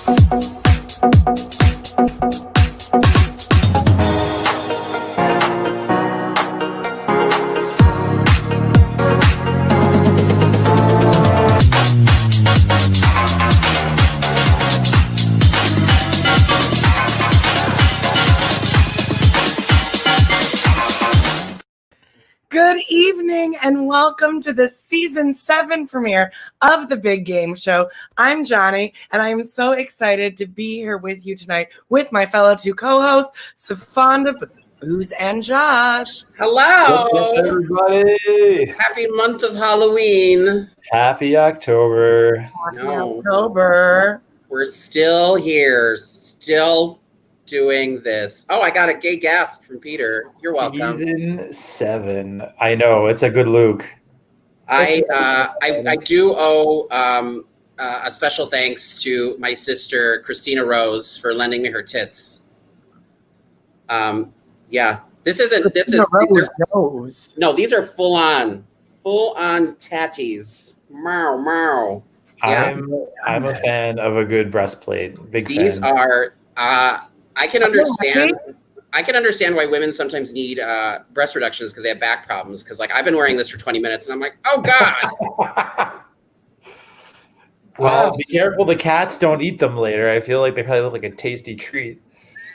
Good evening and welcome to the season 7 premiere of the Big Game Show. I'm Johnny and I am so excited to be here with you tonight with my fellow two co-hosts, Sofonda, Booz, and Josh. Hello, what's up, everybody. Happy month of Halloween. Happy October. Happy October. We're still here, still doing this. Oh, I got a gay gasp from Peter. You're welcome. Season 7. I know, it's a good Luke. I do owe a special thanks to my sister Christina Rose for lending me her tits. Yeah, these are full on tatties. Meow meow. Yeah. I'm a fan of a good breastplate. These fan. are I can understand why women sometimes need breast reductions because they have back problems. Because like I've been wearing this for 20 minutes and I'm like, oh God. Well, be careful the cats don't eat them later. I feel like they probably look like a tasty treat.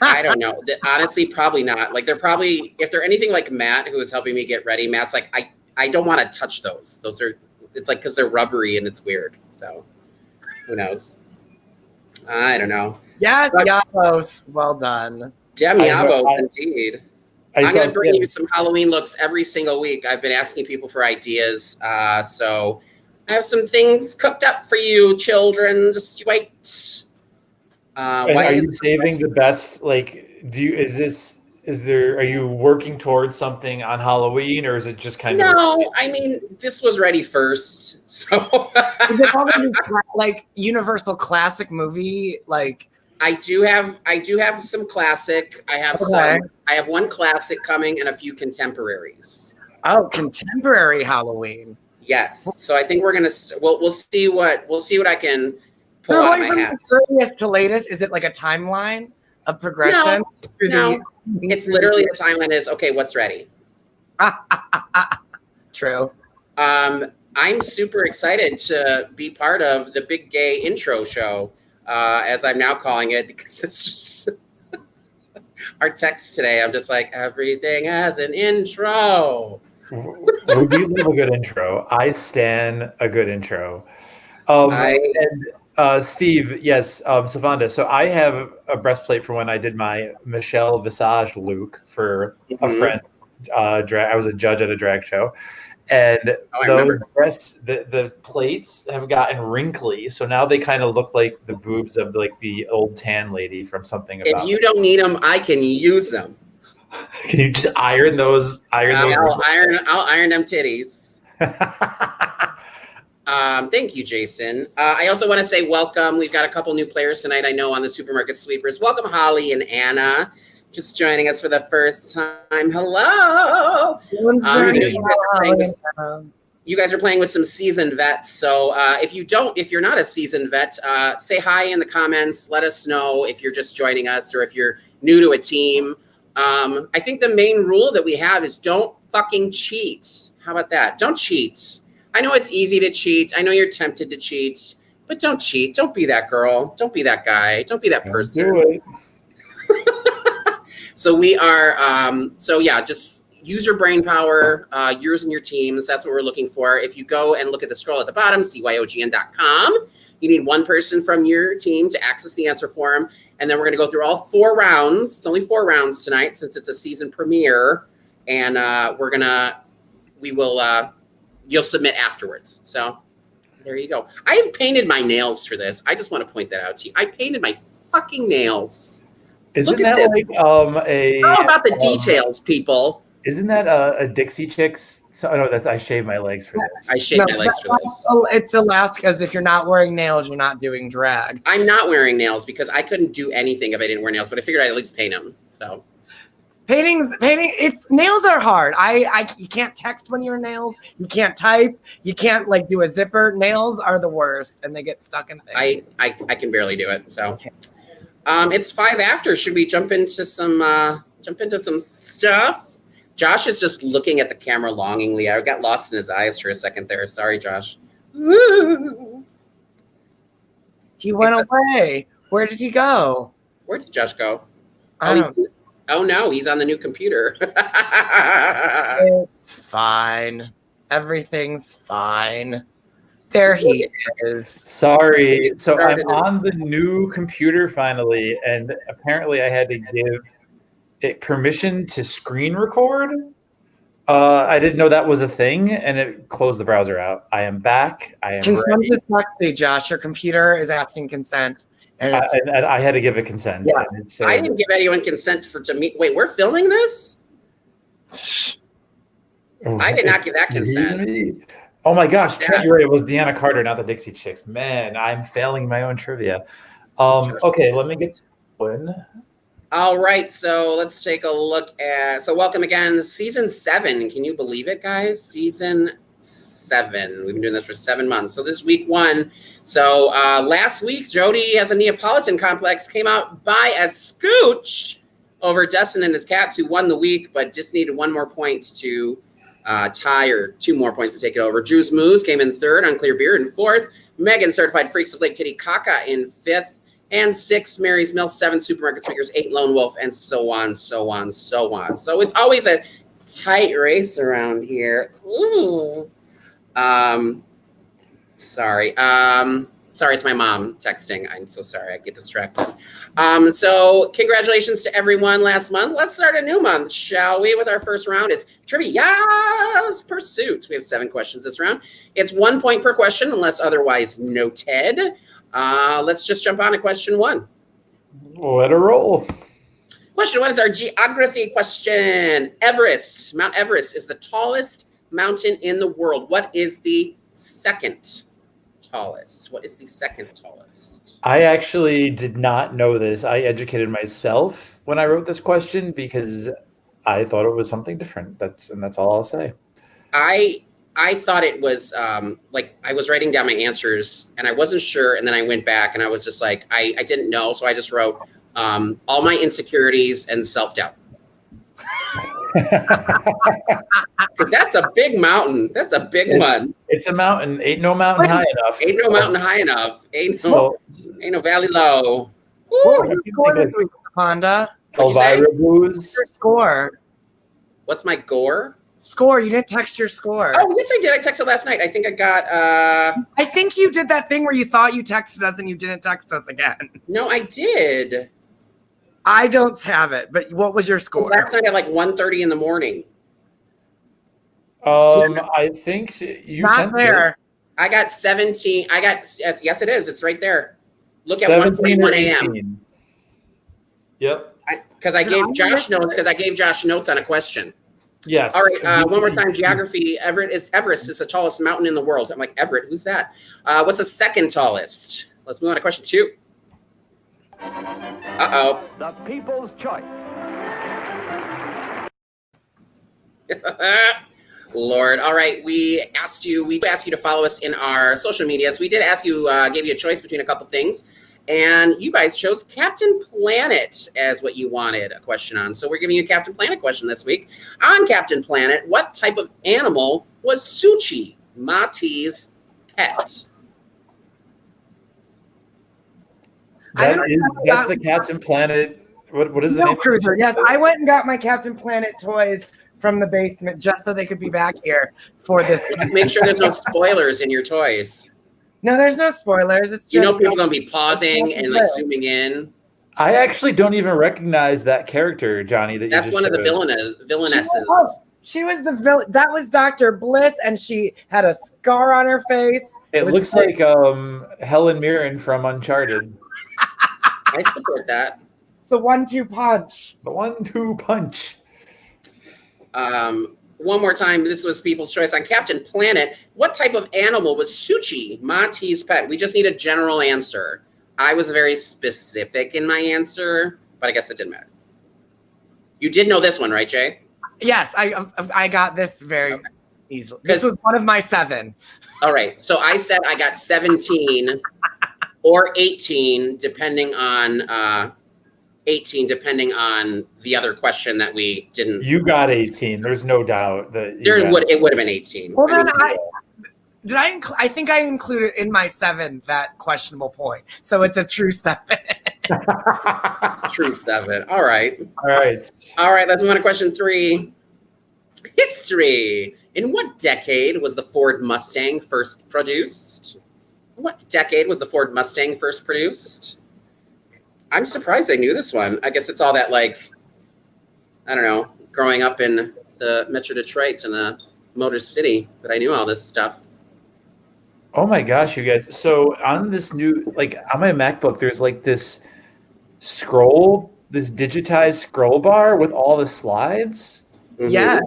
I don't know. Honestly, probably not. Like they're probably, if they're anything like Matt, who is helping me get ready, Matt's like, I don't want to touch those. Those are, it's like, because they're rubbery and it's weird. So who knows? I don't know. Yes, Yavos. Well done. Demiavos, indeed. I'm going to bring you some Halloween looks every single week. I've been asking people for ideas. So I have some things cooked up for you, children. Just wait. Are you saving the best? Like, are you working towards something on Halloween, or is it just kind of? No, I mean, this was ready first, so. Is it already like Universal classic movie? Like, I do have some classic. I have one classic coming and a few contemporaries. Oh, contemporary Halloween. Yes. So I think we'll see what I can pull out of my hat. Earliest to latest, is it like a timeline of progression? No. It's literally the timeline is okay. What's ready? True. I'm super excited to be part of the Big Gay Intro Show, as I'm now calling it, because it's just our text today. I'm just like, everything has an intro. We do love a good intro. I stan a good intro. Steve, yes, Sofonda. So I have a breastplate for when I did my Michelle Visage look for a friend. I was a judge at a drag show, and the plates have gotten wrinkly. So now they kind of look like the boobs of like the old tan lady from something. If you don't need them, I can use them. Can you just iron those? I'll iron them titties. Thank you, Jason. I also want to say welcome. We've got a couple new players tonight, I know, on the Supermarket Sweepers. Welcome, Holly and Anna, just joining us for the first time. Hello. You guys are playing with some seasoned vets. So if you're not a seasoned vet, say hi in the comments. Let us know if you're just joining us or if you're new to a team. I think the main rule that we have is don't fucking cheat. How about that? Don't cheat. I know it's easy to cheat. I know you're tempted to cheat, but don't cheat. Don't be that girl. Don't be that guy. Don't be that person. So we are, just use your brain power, yours and your teams. That's what we're looking for. If you go and look at the scroll at the bottom, cyogn.com, you need one person from your team to access the answer form. And then we're going to go through all 4 rounds. It's only 4 rounds tonight since it's a season premiere. And you'll submit afterwards. So there you go. I have painted my nails for this. I just want to point that out to you. I painted my fucking nails. Isn't that like How about the details, people? Isn't that a Dixie Chicks? So, no, that's I shave my legs for this. I shave my legs for this. It's Alaska's. If you're not wearing nails, you're not doing drag. I'm not wearing nails because I couldn't do anything if I didn't wear nails, but I figured I'd at least paint them. So Painting. Nails are hard. You can't text when you're nails. You can't type. You can't like do a zipper. Nails are the worst, and they get stuck in things. I can barely do it. So, it's 5 after. Should we jump into some stuff? Josh is just looking at the camera longingly. I got lost in his eyes for a second there. Sorry, Josh. Woo. He went away. Where did he go? Where did Josh go? Oh no, he's on the new computer. It's fine. Everything's fine. There he is. Sorry. So I'm on the new computer finally, and apparently I had to give it permission to screen record. I didn't know that was a thing, and it closed the browser out. I am back. I am Consent ready. is sexy, Josh. Your computer is asking consent. And I had to give it consent. Yeah. I didn't give anyone consent to me. Wait, we're filming this? I did not give that consent. Oh my gosh, Trent, you're right. It was Deanna Carter, not the Dixie Chicks. Man, I'm failing my own trivia. Okay, let me get one. All right, so let's take a look at. So welcome again, season 7. Can you believe it, guys? Season 7. We've been doing this for 7 months. So this is week 1. So last week, Jody has a Neapolitan complex, came out by a scooch over Dustin and his cats, who won the week, but just needed 1 more point to tie, or 2 more points to take it over. Drew's Moose came in 3rd, Unclear Beer in 4th, Megan Certified Freaks of Lake Titicaca in 5th, and 6 Mary's Mill, 7 Supermarket Tweakers, 8 Lone Wolf, and so on, so on, so on. So it's always a tight race around here. Ooh. Sorry, it's my mom texting. I'm so sorry, I get distracted. So congratulations to everyone last month. Let's start a new month, shall we? With our first round, it's Trivia's Pursuit. We have 7 questions this round. It's 1 point per question, unless otherwise noted. Let's just jump on to question 1. Let her roll. Question 1 is our geography question. Everest, Mount Everest is the tallest mountain in the world. What is the second tallest? What is the second tallest? I actually did not know this. I educated myself when I wrote this question because I thought it was something different. That's all I'll say. I thought it was like I was writing down my answers and I wasn't sure, and then I went back and I was just like I didn't know, so I just wrote all my insecurities and self-doubt. Because that's a big mountain. That's a big one. It's a mountain. Ain't no mountain high enough. Ain't no mountain high enough. Ain't no valley low. What's your score this week, Sofonda? Elvira Booz. Your score. What's my gore? Score. You didn't text your score. Oh, yes, I did. I texted last night. I think I got. I think you did that thing where you thought you texted us and you didn't text us again. No, I did. I don't have it, but what was your score? Last night at like 1:30 in the morning. I think you Not sent there. it. I got 17. I got yes, it is. It's right there. Look at 17 or 1:21 a.m. 18. Yep. Because I gave Josh notes. Because I gave Josh notes on a question. Yes. All right. One more time. Geography. Everest is the tallest mountain in the world. I'm like, Everett. Who's that? What's the second tallest? Let's move on to question 2. Uh-oh. The People's Choice. Lord. All right. We asked you to follow us in our social medias. We did ask you, gave you a choice between a couple things, and you guys chose Captain Planet as what you wanted a question on. So we're giving you a Captain Planet question this week. On Captain Planet, what type of animal was Suchi, Mati's pet? That's the Captain Planet. What is the name? Cruiser. Yes, I went and got my Captain Planet toys from the basement just so they could be back here for this. Make sure there's no spoilers in your toys. No, there's no spoilers. It's just, you know, people are gonna be pausing and like zooming in. I actually don't even recognize that character, Johnny. That's one of the villainesses. She was the villain. That was Dr. Bliss, and she had a scar on her face. It looks like Helen Mirren from Uncharted. I support that. The 1-2 punch. The 1-2 punch. One more time, this was People's Choice. On Captain Planet, what type of animal was Suchi, Mati's pet? We just need a general answer. I was very specific in my answer, but I guess it didn't matter. You did know this one, right, Jay? Yes, I got this very easily. This was one of my 7. All right. So I said I got 17 or 18, depending on 18, depending on the other question that we didn't. You got 18. There's no doubt that it would have been 18. Well, then I think I included in my 7 that questionable point. So it's a true 7. It's a true 7. All right. All right. Let's move on to question 3. History. In what decade was the Ford Mustang first produced? I'm surprised I knew this one. I guess it's all that, like, I don't know, growing up in the Metro Detroit and the Motor City, that I knew all this stuff. Oh my gosh, you guys. So on this new, like on my MacBook, there's like this digitized scroll bar with all the slides. Mm-hmm. Yeah.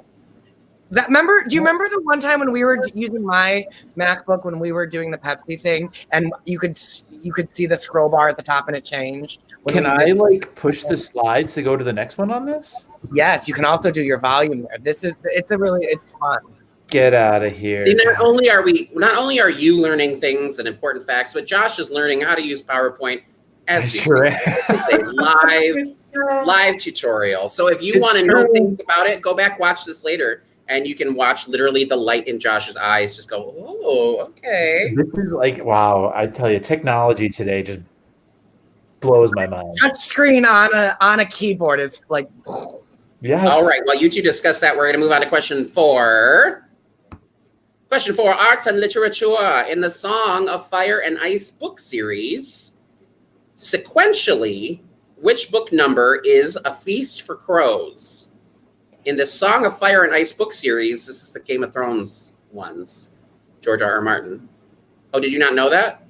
Do you remember the one time when we were using my MacBook when we were doing the Pepsi thing and you could see the scroll bar at the top and it changed? Can I like push the slides to go to the next one on this? Yes, you can also do your volume there. It's fun. Get out of here. See, not only are you learning things and important facts, but Josh is learning how to use PowerPoint as we speak. It's a live tutorial. So if you want to know things about it, go back, watch this later. And you can watch literally the light in Josh's eyes just go, oh, okay. This is like, wow, I tell you, technology today just blows my mind. Touch screen on a keyboard is like, yes. All right, well, you two discuss that. We're going to move on to question 4. Question 4, arts and literature. In the Song of Fire and Ice book series, sequentially, which book number is A Feast for Crows? In the Song of Fire and Ice book series, this is the Game of Thrones ones, George R.R. Martin. Oh, did you not know that?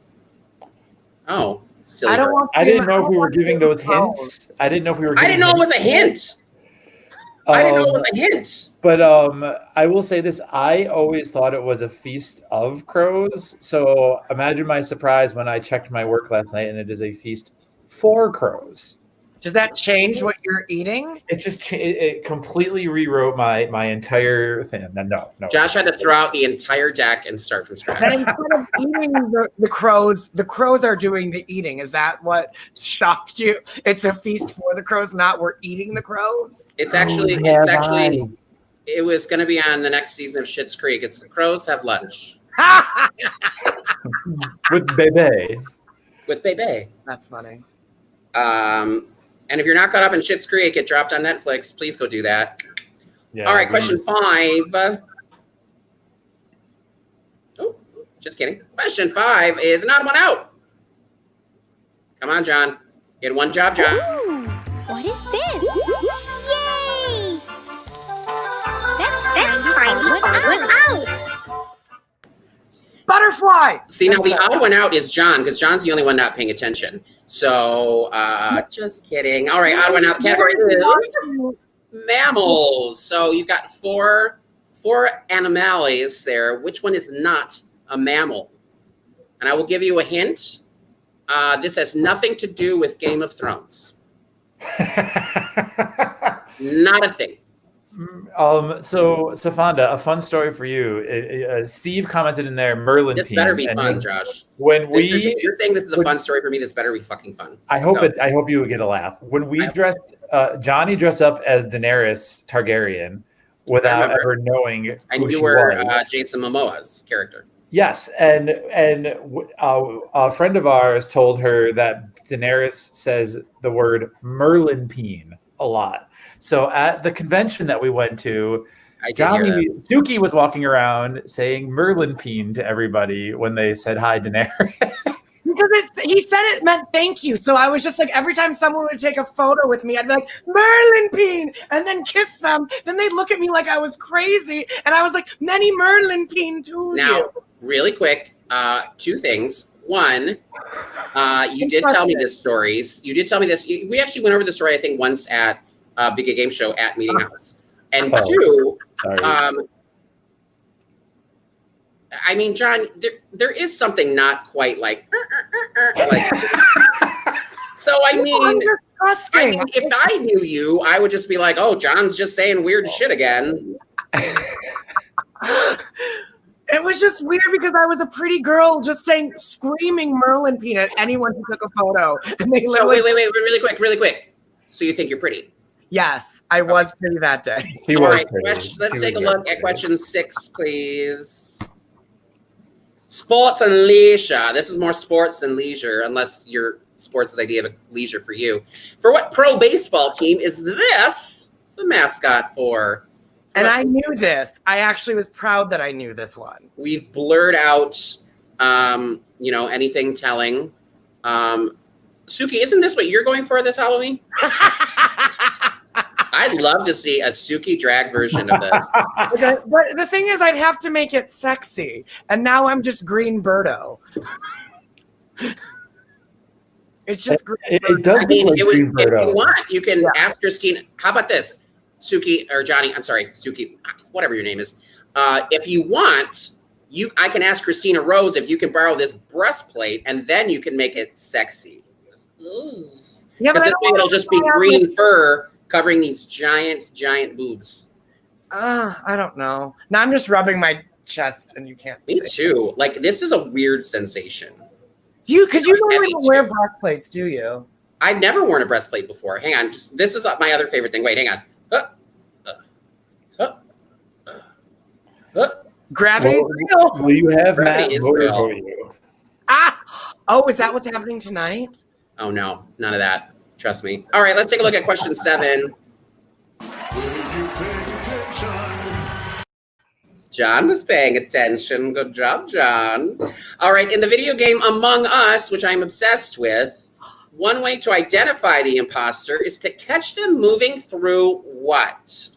Oh, silly. I didn't know if we were giving those hints. I didn't know if we were. I didn't know it was a hint. I didn't know it was a hint. But I will say this: I always thought it was a feast of crows. So imagine my surprise when I checked my work last night and it is a feast for crows. Does that change what you're eating? It just it completely rewrote my entire thing. No. Josh had to throw out the entire deck and start from scratch. And instead of eating the crows are doing the eating. Is that what shocked you? It's a feast for the crows, not we're eating the crows? It's actually it was going to be on the next season of Schitt's Creek. It's the crows have lunch. With Bebe. That's funny. And if you're not caught up in Schitt's Creek, it dropped on Netflix. Please go do that. Yeah, all right, question 5. Oh, just kidding. Question 5 is an odd one out. Come on, John. You had one job, John. Ooh, what is this? Yay! That's finally one out. Butterfly. See, now the odd one out is John, because John's the only one not paying attention. So, just kidding. All right, odd one out. Category is mammals. So you've got four animales there. Which one is not a mammal? And I will give you a hint. This has nothing to do with Game of Thrones. Not a thing. So Sofonda, a fun story for you. Steve commented in there, Merlin. This better be fun, Josh. When you're saying this is a fun story for me, this better be fucking fun. I hope you would get a laugh. When we Johnny dressed up as Daenerys Targaryen without ever knowing who she was. Jason Momoa's character. Yes, and a friend of ours told her that Daenerys says the word Merlinpine a lot. So at the convention that we went to, Suki was walking around saying Merlinpine to everybody when they said hi, Daenerys. Because he said it meant thank you. So I was just like, every time someone would take a photo with me, I'd be like, Merlinpine, and then kiss them. Then they'd look at me like I was crazy. And I was like, many Merlinpine to you. Now, really quick, 2 things. One, you did tell me this stories. You did tell me this. We actually went over the story, I think, once at Big Game Show at Meeting House. And 2, I mean, John, there is something not quite like so I mean, disgusting. I mean, if I knew you, I would just be like, oh, John's just saying weird shit again. It was just weird because I was a pretty girl just saying, screaming Merlin peanut, anyone who took a photo. And they So wait, really quick. So you think you're pretty? Yes, I was pretty that day. He All was right, pretty. let's He take a was look very at question 6, please. Sports and leisure. This is more sports than leisure, unless your sports is idea of a leisure for you. For what pro baseball team is this the mascot for? And I knew this. I actually was proud that I knew this one. We've blurred out, anything telling. Suki, isn't this what you're going for this Halloween? I'd love to see a Suki drag version of this. But the thing is, I'd have to make it sexy. And now I'm just Green Birdo. It's just Green Birdo. It does look like Green if Birdo. you want, you can ask Christine. How about this? Suki or Johnny, I'm sorry, Suki, whatever your name is. If you want, I can ask Christina Rose if you can borrow this breastplate and then you can make it sexy. Because Yeah, this way it'll just be green fur covering these giant boobs. I don't know. Now I'm just rubbing my chest and you can't Me see. too. Like, this is a weird sensation. Because you don't Heavy even wear too. breastplates, do you? I've never worn a breastplate before. Hang on. This is my other favorite thing. Wait, hang on. Gravity's real. Will you have Gravity Matt is vote real. for you? Oh, is that what's happening tonight? Oh, no. None of that. Trust me. All right, let's take a look at question 7. John was paying attention. Good job, John. All right, in the video game Among Us, which I'm obsessed with, one way to identify the imposter is to catch them moving through what?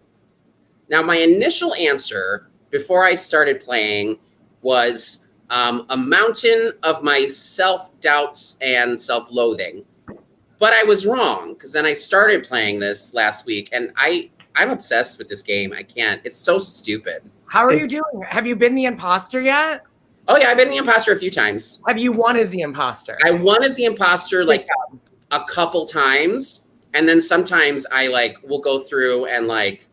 Now, my initial answer before I started playing was a mountain of my self-doubts and self-loathing. But I was wrong, because then I started playing this last week, and I'm obsessed with this game. I can't. It's so stupid. How are you doing? Have you been the imposter yet? Oh, yeah, I've been the imposter a few times. Have you won as the imposter? I won as the imposter, like, a couple times, and then sometimes I, like, will go through and, like,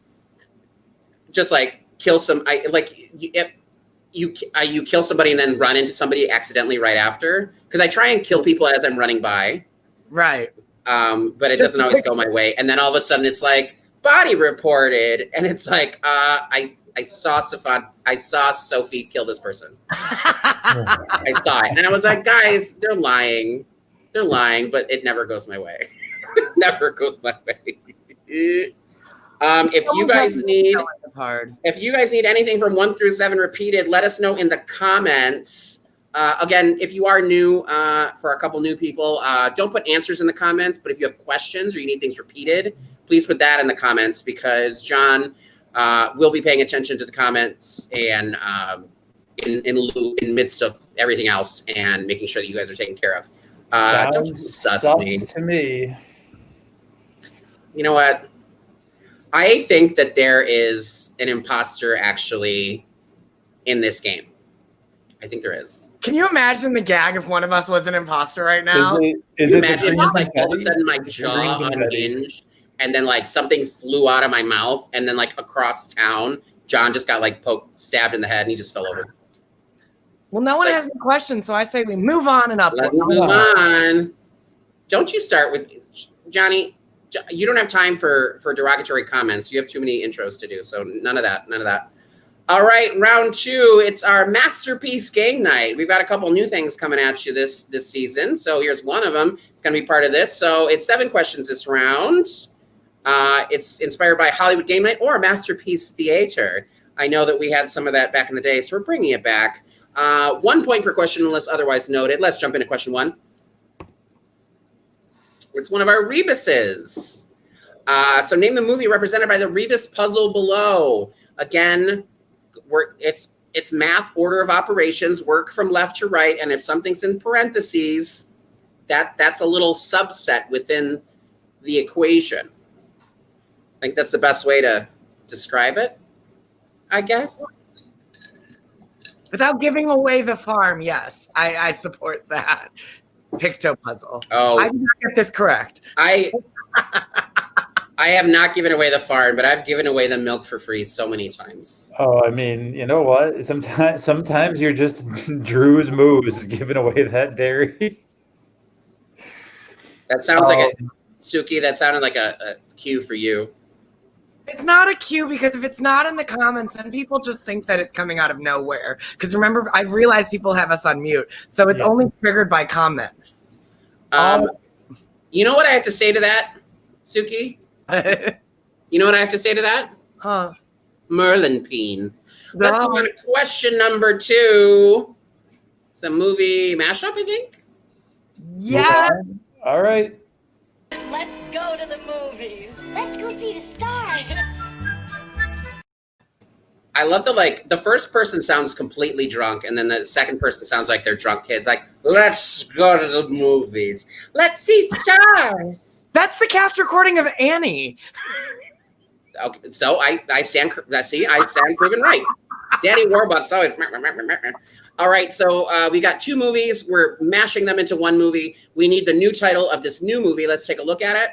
just, like, kill some... You kill somebody and then run into somebody accidentally right after. Because I try and kill people as I'm running by. Right. But it doesn't always go my way. And then all of a sudden it's like, body reported. And it's like, I saw Sophie kill this person. I saw it. And I was like, guys, they're lying. They're lying, but it never goes my way. It never goes my way. If you guys need anything from 1 through 7 repeated, let us know in the comments. Again, if you are new, for a couple new people, don't put answers in the comments, but if you have questions or you need things repeated, please put that in the comments, because John will be paying attention to the comments and in midst of everything else and making sure that you guys are taken care of. Don't sus me. To me. You know what? I think that there is an imposter actually in this game. I think there is. Can you imagine the gag if one of us was an imposter right now? Is it Imagine if just like all of a sudden my jaw unhinged and then like something flew out of my mouth and then like across town, John just got like stabbed in the head and he just fell over. Well, no one has any questions, so I say we move on and up. Let's move on. Don't you start with Johnny? You don't have time for derogatory comments. You have too many intros to do, so none of that. All right, round 2. It's our masterpiece game night. We've got a couple new things coming at you this season. So here's one of them. It's going to be part of this. So it's 7 questions this round. It's inspired by Hollywood Game Night or Masterpiece Theater. I know that we had some of that back in the day, so we're bringing it back. 1 point per question unless otherwise noted. Let's jump into question 1. It's one of our rebuses. So name the movie represented by the rebus puzzle below. Again, it's math order of operations, work from left to right, and if something's in parentheses, that's a little subset within the equation. I think that's the best way to describe it, I guess. Without giving away the farm, yes, I support that. Picto puzzle. Oh, I did not get this correct. I I have not given away the farm, but I've given away the milk for free so many times. Oh, I mean, you know what? Sometimes you're just Drew's moves giving away that dairy. That sounds like a Suki. That sounded like a cue for you. It's not a cue because if it's not in the comments, then people just think that it's coming out of nowhere. Because remember, I've realized people have us on mute, so it's only triggered by comments. You know what I have to say to that, Suki? You know what I have to say to that? Huh? Merlin Peen. Let's go on to question number 2. It's a movie mashup, I think. Yeah. All right. Let's go to the movies. Let's go see the stars. I love the first person sounds completely drunk, and then the second person sounds like they're drunk kids. Like, let's go to the movies. Let's see stars. That's the cast recording of Annie. Okay, so I stand proven right. Danny Warbucks always. All right, so we got 2 movies. We're mashing them into one movie. We need the new title of this new movie. Let's take a look at it.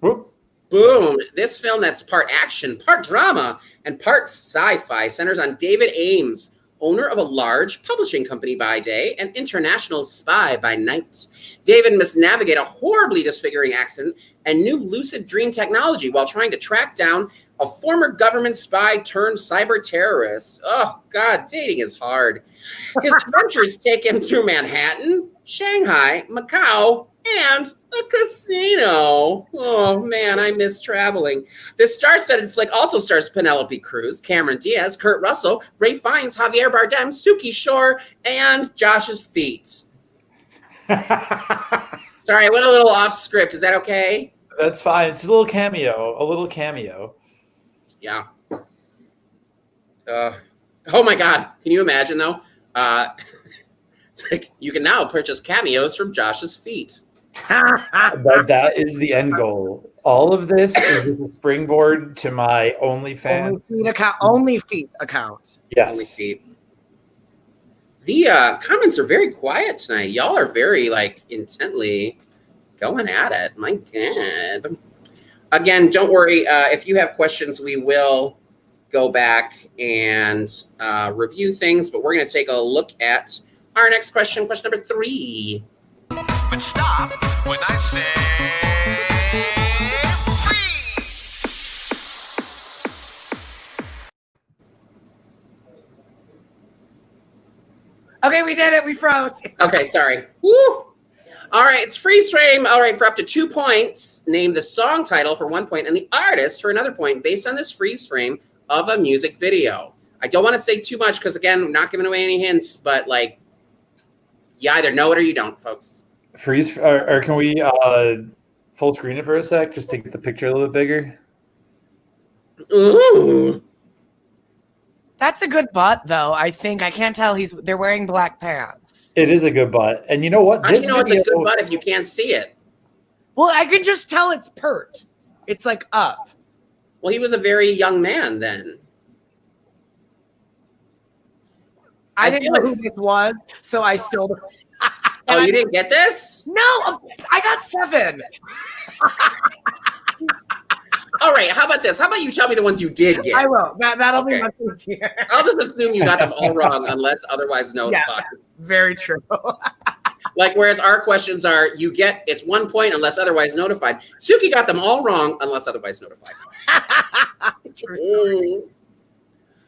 Whoop. Boom. This film that's part action, part drama, and part sci-fi centers on David Ames, owner of a large publishing company by day and international spy by night. David must navigate a horribly disfiguring accident and new lucid dream technology while trying to track down a former government spy turned cyber terrorist. Oh, God, dating is hard. His adventures take him through Manhattan, Shanghai, Macau, and a casino. Oh, man, I miss traveling. This star-studded flick also stars Penelope Cruz, Cameron Diaz, Kurt Russell, Ray Fiennes, Javier Bardem, Suki Shore, and Josh's feet. Sorry, I went a little off script. Is that okay? That's fine. It's a little cameo. Yeah. Oh my God. Can you imagine though? It's like you can now purchase cameos from Josh's feet. But that is the end goal. All of this is just a springboard to my OnlyFans. Only feet account. Yes. Only feet. The comments are very quiet tonight. Y'all are very intently going at it. My God. Again, don't worry. If you have questions, we will go back and review things. But we're going to take a look at our next question, question number 3. But stop when I say freeze. Okay, we did it. We froze. Okay, sorry. Woo! All right, it's freeze frame. All right, for up to 2 points, name the song title for 1 point and the artist for another point based on this freeze frame of a music video. I don't want to say too much because, again, I'm not giving away any hints, but, you either know it or you don't, folks. Freeze, or can we full screen it for a sec just to get the picture a little bit bigger? Ooh. That's a good butt, though. I think I can't tell. They're wearing black pants. It is a good butt, and you know what? How do you know it's a good butt if you can't see it? Well, I can just tell it's pert. It's up. Well, he was a very young man then. I didn't know who this was, so I still. Oh, you didn't get this? No, I got 7. All right, how about this? How about you tell me the ones you did get? I will. That'll be much easier. I'll just assume you got them all wrong unless otherwise notified. Yeah, very true. Whereas our questions are, it's 1 point unless otherwise notified. Suki got them all wrong unless otherwise notified. True.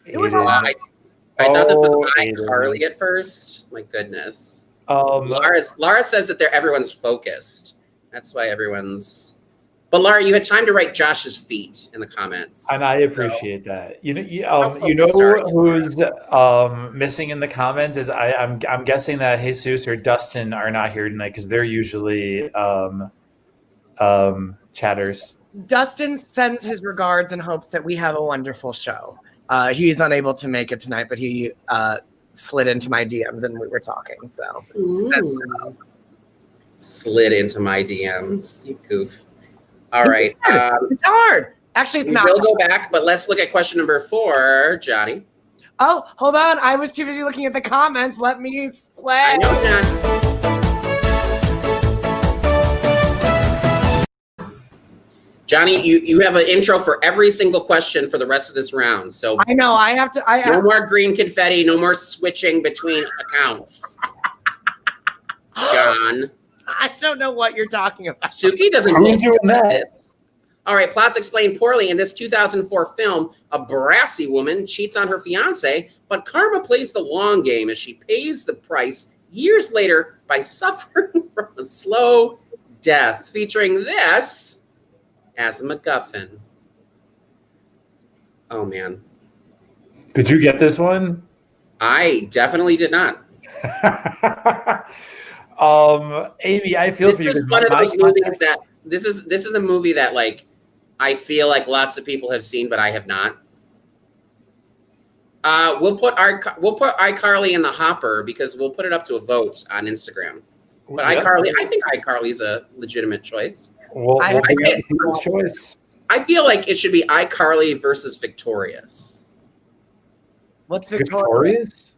It was I thought this was iCarly at first. My goodness. Laura says that everyone's focused. That's why everyone's. But Laura, you had time to write Josh's feet in the comments, and I appreciate that. You know who's missing in the comments is I'm guessing that Jesus or Dustin are not here tonight because they're usually chatters. Dustin sends his regards and hopes that we have a wonderful show. He's unable to make it tonight, but he slid into my DMs and we were talking. So slid into my DMs, you goof. All right. It's hard. Actually, it's not. We'll go back, but let's look at question number 4, Johnny. Oh, hold on. I was too busy looking at the comments. Let me play. I know, John. Johnny, you have an intro for every single question for the rest of this round. So I know I have to. no more green confetti. No more switching between accounts. John. I don't know what you're talking about. Suki doesn't Who's doing that? this. All right, plots explained poorly. In this 2004 film, a brassy woman cheats on her fiance, but karma plays the long game as she pays the price years later by suffering from a slow death, featuring this as a MacGuffin. Oh, man. Did you get this one? I definitely did not. Amy, I feel This for you. is one of those movies that this is a movie that like I feel like lots of people have seen, but I have not. We'll put iCarly in the hopper because we'll put it up to a vote on Instagram. But iCarly, I think iCarly's a legitimate choice. Well, I people's choice. I feel like it should be iCarly versus Victorious. What's Victoria? Victorious?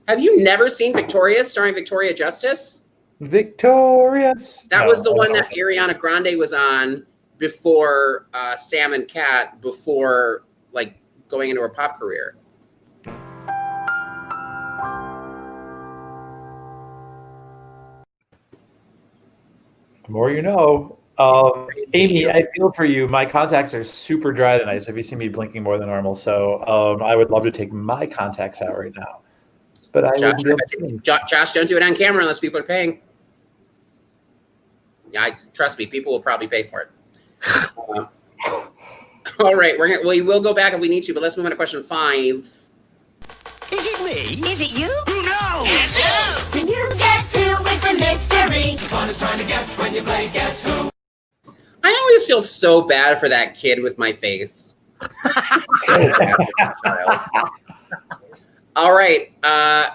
Have you never seen Victorious starring Victoria Justice? Victorious. That No, was the I one don't. that Ariana Grande was on before Sam and Cat, before like going into her pop career. The more you know. Amy, I feel for you. My contacts are super dry tonight, so if you see me blinking more than normal, so I would love to take my contacts out right now. But I wouldn't be able to. Josh, don't do it on camera unless people are paying. Yeah, trust me, people will probably pay for it. All right, we will go back if we need to, but let's move on to question 5. Is it me? Is it you? Who knows? It's you! Can you guess who? It's a mystery. Fun is trying to guess when you play Guess Who. I always feel so bad for that kid with my face. So bad for that child. All right,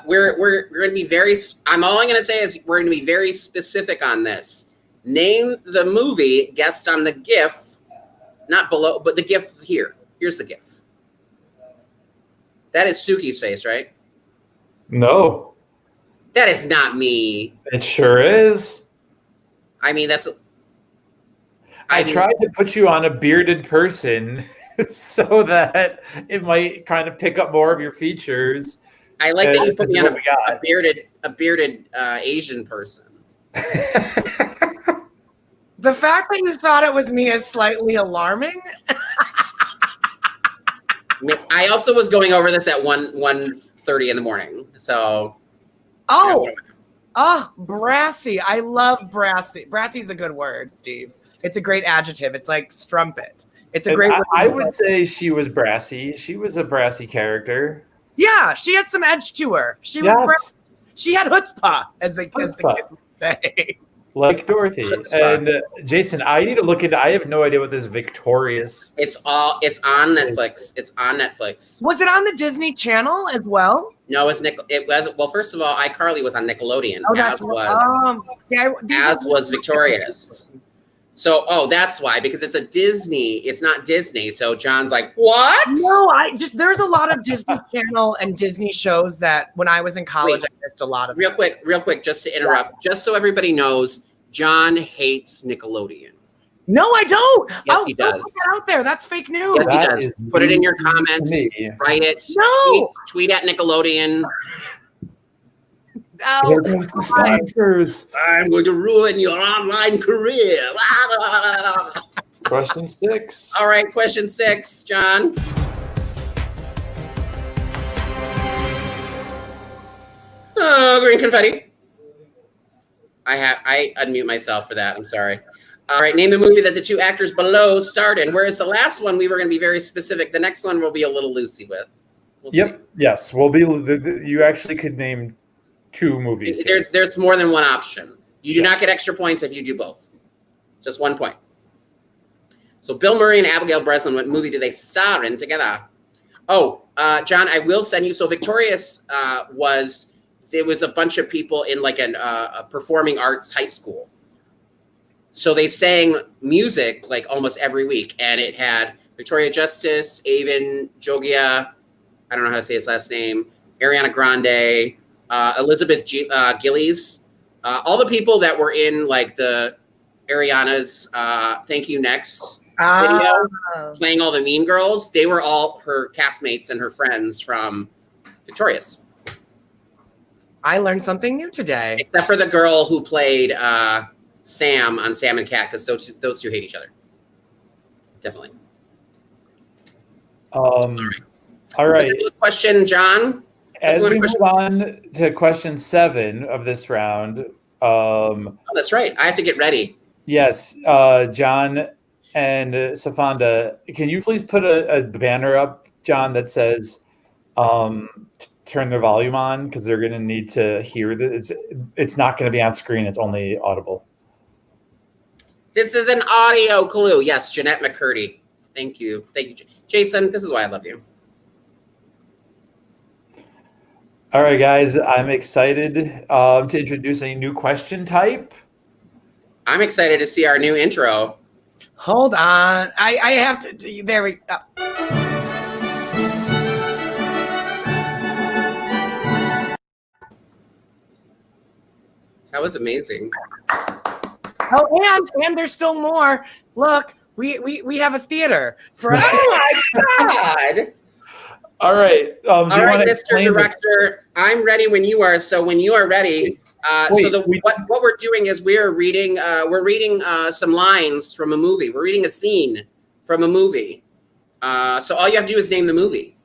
we're going to be very. All I'm going to say is we're going to be very specific on this. Name the movie guessed on the GIF, not below, but the GIF here. Here's the GIF. That is Suki's face, right? No, That is not me. it sure is. I mean, that's. I tried to put you on a bearded person so that it might kind of pick up more of your features. I like that you put me on What we got. a bearded Asian person. The fact that you thought it was me is slightly alarming. I also was going over this at 1:30 in the morning. So. Oh, brassy. I love brassy. Brassy's a good word, Steve. It's a great adjective. It's like strumpet. It's a great word. I would say she was brassy. She was a brassy character. Yeah, she had some edge to her. She was Yes. she had chutzpah, as the kids would say. Like Dorothy. And Jason, I need to look into. I have no idea what this Victorious. It's on Netflix. It's on Netflix. Was it on the Disney Channel as well? No, it was well. First of all, iCarly was on Nickelodeon, Oh, as was Victorious. So, that's why, because it's a Disney. It's not Disney. So John's like, what? No, there's a lot of Disney Channel and Disney shows that when I was in college, I missed a lot of. Real quick, just to interrupt, just so everybody knows, John hates Nickelodeon. No, I don't. Yes, he does. Put that out there. That's fake news. Yes, he That does. is Put it in your news to comments. me. Write it. No. Tweet at Nickelodeon. There goes the sponsors. I'm going to ruin your online career. Question 6. All right, question 6, John. Oh, green confetti. I unmute myself for that. I'm sorry. All right, name the movie that the two actors below starred in. Whereas the last one, we were going to be very specific. The next one we'll be a little loosey with. We'll see. Yes. We'll be. You actually could name 2 movies. There's more than one option. You do not get extra points if you do both. Just 1 point. So Bill Murray and Abigail Breslin, what movie did they star in together? Oh, John, I will send you. So Victorious there was a bunch of people in like a performing arts high school. So they sang music like almost every week, and it had Victoria Justice, Avon Jogia, I don't know how to say his last name, Ariana Grande, Elizabeth Gillies, all the people that were in like the Ariana's Thank You Next video Ah. playing all the mean girls. They were all her castmates and her friends from Victorious. I learned something new today. Except for the girl who played Sam on Sam and Cat, because those two hate each other. Definitely. All Was right. there a question, John? As we move on to question 7 of this round. Oh, that's right. I have to get ready. Yes, John and Sofonda, can you please put a banner up, John, that says turn their volume on, because they're going to need to hear this. It's not going to be on screen. It's only audible. This is an audio clue. Yes, Jeanette McCurdy. Thank you. Thank you, Jason. This is why I love you. All right, guys. I'm excited to introduce a new question type. I'm excited to see our new intro. Hold on. I have to. There we go. That was amazing. Oh, and there's still more. Look, we have a theater for us. Oh my God. All right. All right, Mr. Director, I'm ready when you are. So when you are ready, what we're doing is we're reading some lines from a movie. We're reading a scene from a movie. So all you have to do is name the movie.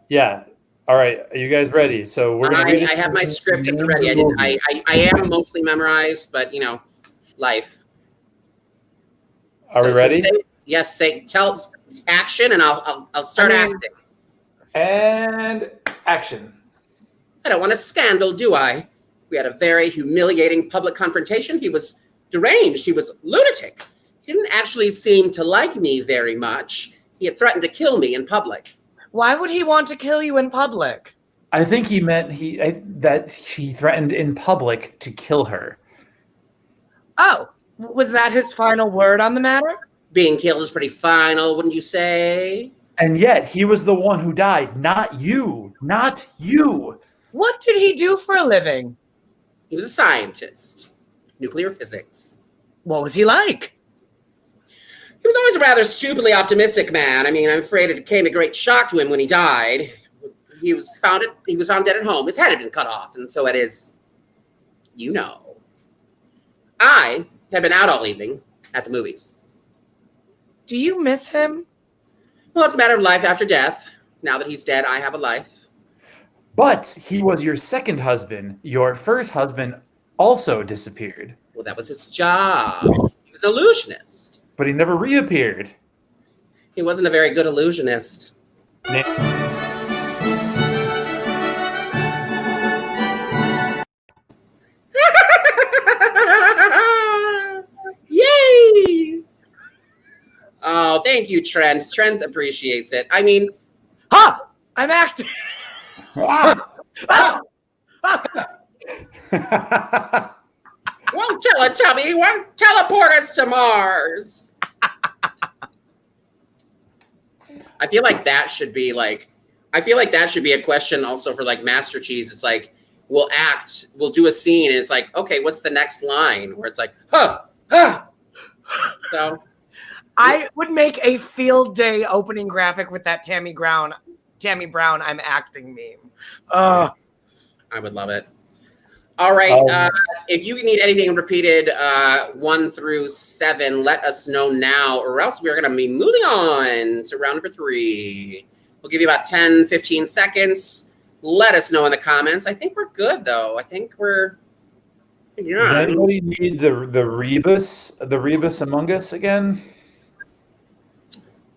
Yeah. All right. Are you guys ready? So we're gonna. I have my script at the ready. I am mostly memorized, but you know, life. Are we ready? Tell action, and I'll start acting. And action. I don't want a scandal, do I? We had a very humiliating public confrontation. He was deranged. He was lunatic. He didn't actually seem to like me very much. He had threatened to kill me in public. Why would he want to kill you in public? I think he meant that she threatened in public to kill her. Oh, was that his final word on the matter? Being killed is pretty final, wouldn't you say? And yet he was the one who died, not you. Not you. What did he do for a living? He was a scientist. Nuclear physics. What was he like? He was always a rather stupidly optimistic man. I mean, I'm afraid it came a great shock to him when he died. He was found dead at home. His head had been cut off, and so it is, you know. I had been out all evening at the movies. Do you miss him? Well, it's a matter of life after death. Now that he's dead, I have a life. But he was your second husband. Your first husband also disappeared. Well, that was his job. He was an illusionist. But he never reappeared. He wasn't a very good illusionist. Yay! Oh, thank you, Trent. Trent appreciates it. I mean, I'm acting. Won't tell it, Tubby. Won't teleport us to Mars. I feel like that should be a question also for like Master Cheese. It's like we'll do a scene, and it's like, okay, what's the next line? Where it's like, So I would make a field day opening graphic with that Tammy Brown I'm acting meme. I would love it. All right. If you need anything repeated 1 through 7, let us know now, or else we're going to be moving on to round number 3. We'll give you about 10, 15 seconds. Let us know in the comments. I think we're good, though. I think we're... Yeah. Does anybody need the Rebus Among Us again?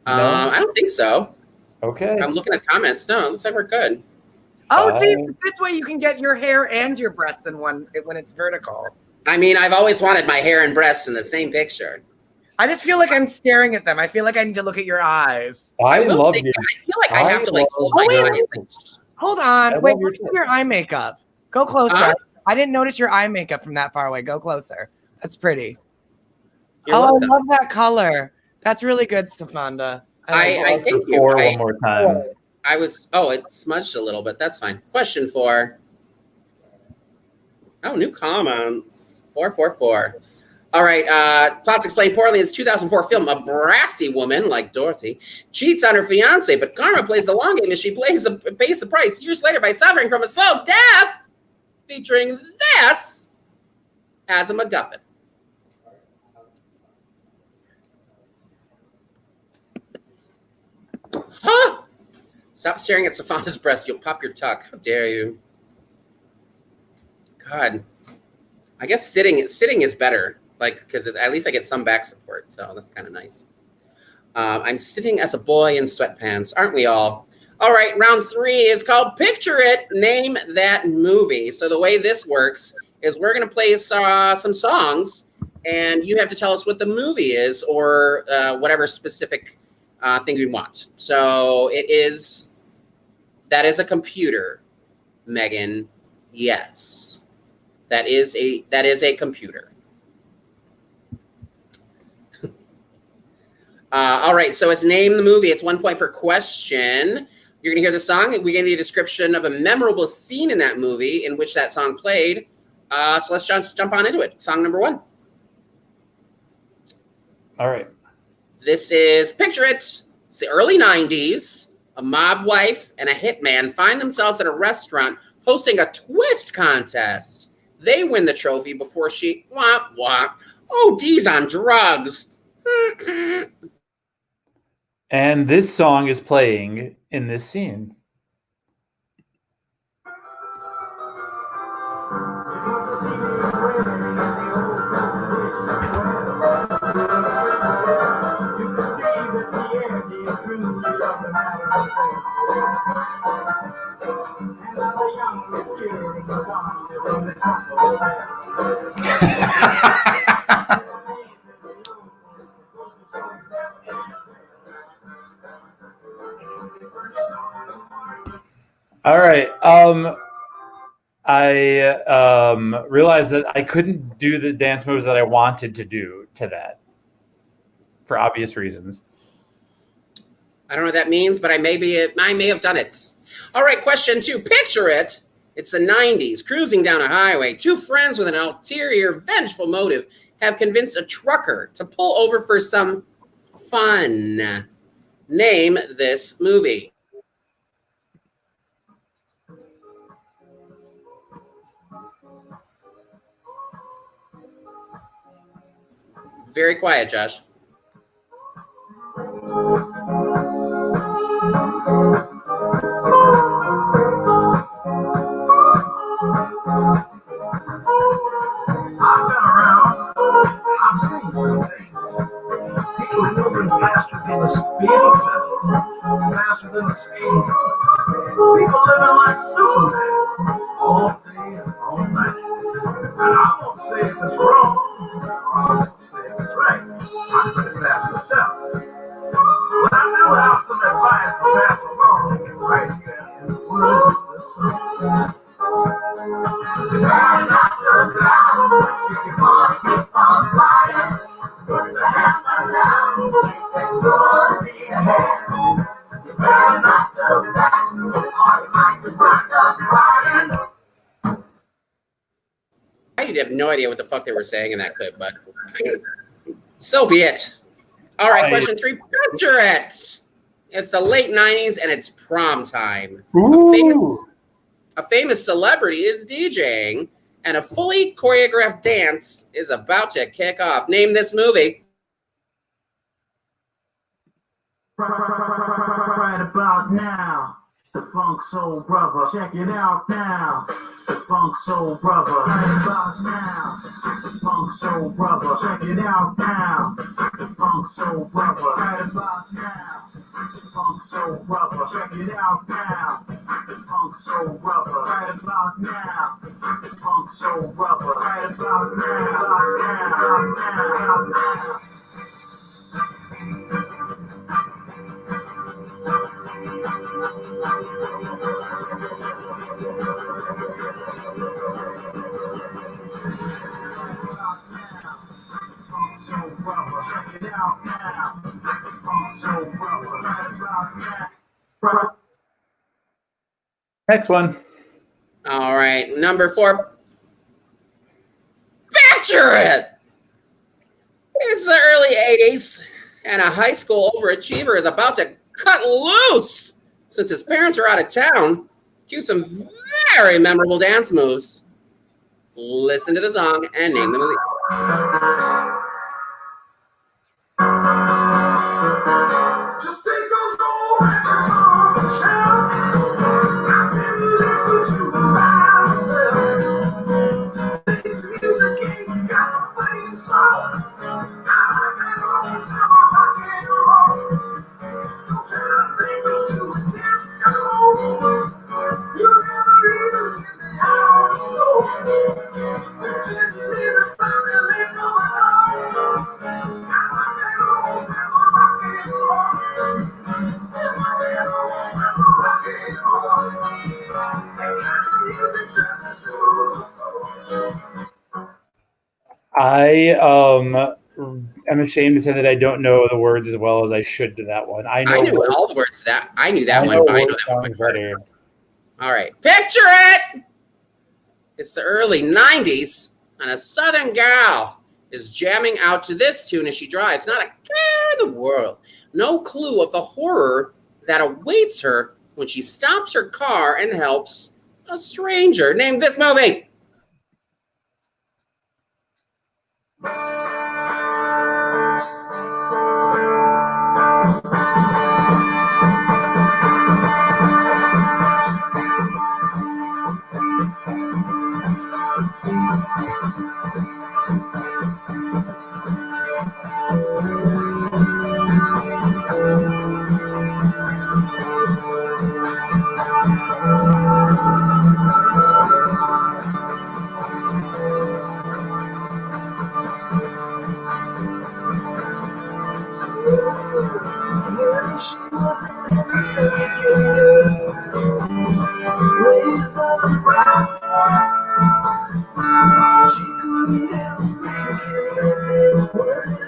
No? I don't think so. Okay. I'm looking at comments. No, it looks like we're good. Oh, see, this way you can get your hair and your breasts in one when it's vertical. I mean, I've always wanted my hair and breasts in the same picture. I just feel like I'm staring at them. I feel like I need to look at your eyes. I love you. I feel like I have to like hold Oh, my wait. eyes. Hold on. love Wait, your look at your eye makeup. Go closer. Huh? I didn't notice your eye makeup from that far away. Go closer. That's pretty. You're I welcome. love that color. That's really good, Sofonda. I thank you. Or one more time. It smudged a little bit. That's fine. Question 4. Oh, new comments. 444. All right. Plots explained poorly. It's 2004 film. A brassy woman like Dorothy cheats on her fiance, but karma plays the long game as she pays the price years later by suffering from a slow death, featuring this as a MacGuffin. Huh? Stop staring at Sofonda's breast. You'll pop your tuck. How dare you? God. I guess sitting is better, like, because at least I get some back support, so that's kind of nice. I'm sitting as a boy in sweatpants, aren't we all? All right, round 3 is called Picture It, Name That Movie. So the way this works is we're going to play some songs, and you have to tell us what the movie is or whatever specific thing we want. So that is a computer, Megan. Yes. That is a computer. All right, so it's name the movie. It's 1 point per question. You're gonna hear the song, and we're gonna get a description of a memorable scene in that movie in which that song played. So let's jump on into it. Song number 1. All right. This is Picture It. It's the early 90s. A mob wife and a hitman find themselves at a restaurant hosting a twist contest. They win the trophy before she ODs on drugs. And this song is playing in this scene. All right. I realized that I couldn't do the dance moves that I wanted to do to that for obvious reasons. I don't know what that means, but I may have done it. All right, question 2. Picture it. It's the 90s. Cruising down a highway. 2 friends with an ulterior, vengeful motive have convinced a trucker to pull over for some fun. Name this movie. Very quiet, Josh. I've been around. I've seen some things. People are moving faster than the speed limit. Faster than the speed limit. People living like Superman all day and all night. And I won't say if it's wrong. I won't say if it's right. I'm pretty fast myself. But I do have some advice to pass along right here in the words of this song. You better not look down if you want to keep on fighting. Put the hammer down, keep that full speed ahead. You better not look back, or you might just wind up crying. I have no idea what the fuck they were saying in that clip, but so be it. All right, question 3. Picture it. It's the late 90s and it's prom time. A famous celebrity is DJing, and a fully choreographed dance is about to kick off. Name this movie. Right about now, the Funk Soul Brother. Check it out now. The Funk Soul Brother. Right about now, the Funk Soul Brother. Check it out now. The Funk Soul Brother. Right about now, the Funk Soul Brother. Check it out now. The Funk Soul Brother. Right about now, the Funk Soul Brother. Right about now. Next one. All right, number 4. Picture it. biggies, and a high school overachiever is about to cut loose since his parents are out of town. Cue some very memorable dance moves. Listen to the song and name the movie. Just take those old records on the shelf. I sit and listen to them by myself. Today's music ain't got the same song. I like that old time rock and roll. Don't try to take me to a disco. You'll never even get me out of the door. 10 minutes time and ain't going home. I like that old time rock and roll. Still like that old time rock and roll. That kind of music just soothes the soul. I am ashamed to say that I don't know the words as well as I should to that one. I knew all the words to that. I knew that one, but I know that one better. All right. Picture it! It's the early 90s, and a Southern gal is jamming out to this tune as she drives. Not a care in the world. No clue of the horror that awaits her when she stops her car and helps a stranger. Name this movie. She was an American girl, raised by the process. She couldn't help thinking was it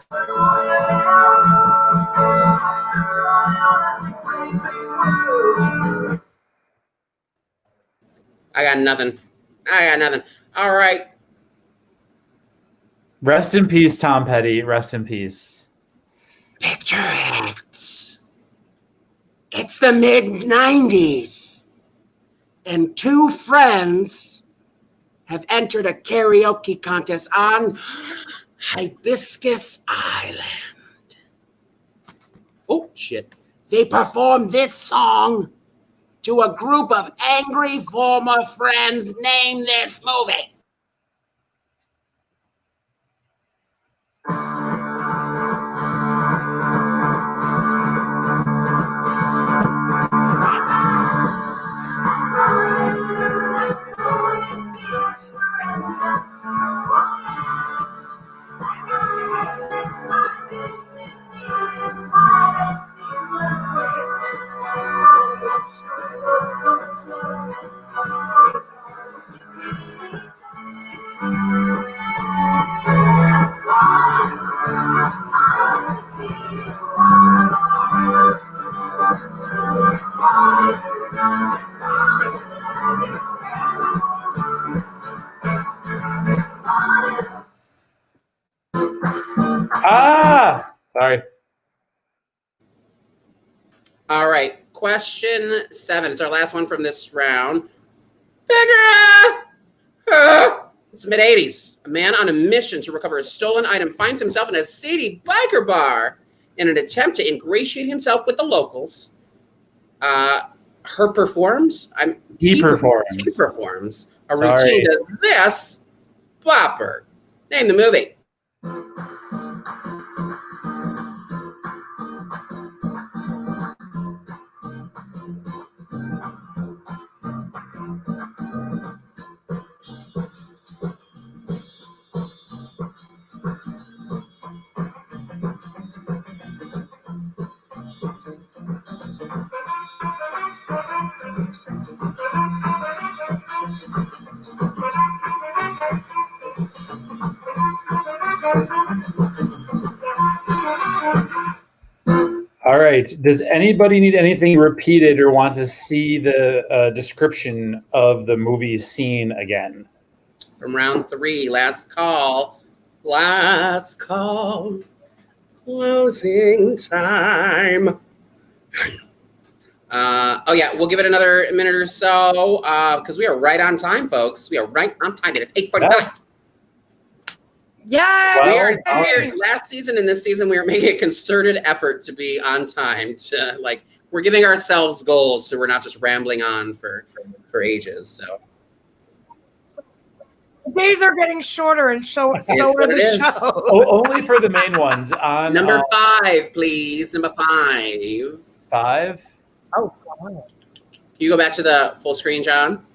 someone else? That's a great big world. I got nothing. All right. Rest in peace, Tom Petty. Rest in peace. Picture it. It's the mid-90s, and two friends have entered a karaoke contest on Hibiscus Island. Oh, shit. They performed this song to a group of angry former friends. Name this movie. Sorry. All right. Question 7. It's our last one from this round. It's the mid-80s. A man on a mission to recover a stolen item finds himself in a seedy biker bar in an attempt to ingratiate himself with the locals. He performs a routine to this bopper. Name the movie. All right. Does anybody need anything repeated or want to see the description of the movie scene again? From round 3, last call. Last call. Closing time. Oh yeah, we'll give it another minute or so because we are right on time, folks. We are right on time. It is 8:45. Yeah. We are last season and this season we are making a concerted effort to be on time. We're giving ourselves goals, so we're not just rambling on for ages. So the days are getting shorter, and so are the shows. Only for the main ones. On number 5, please. Number 5. 5. Oh, God. Can you go back to the full screen, John?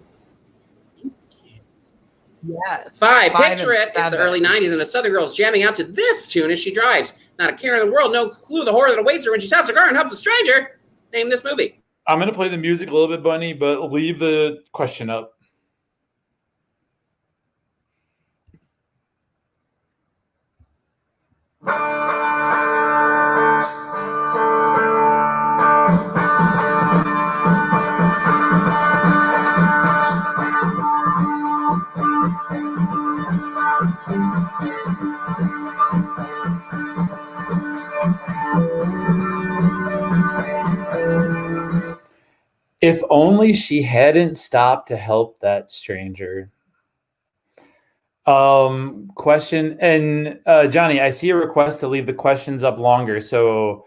Yes. 5. 5 Picture and it. It's the 7. early 90s, and a Southern girl's jamming out to this tune as she drives. Not a care in the world, no clue the horror that awaits her when she stops her car and helps a stranger. Name this movie. I'm going to play the music a little bit, Bunny, but leave the question up. If only she hadn't stopped to help that stranger. Question. And Johnny, I see a request to leave the questions up longer. So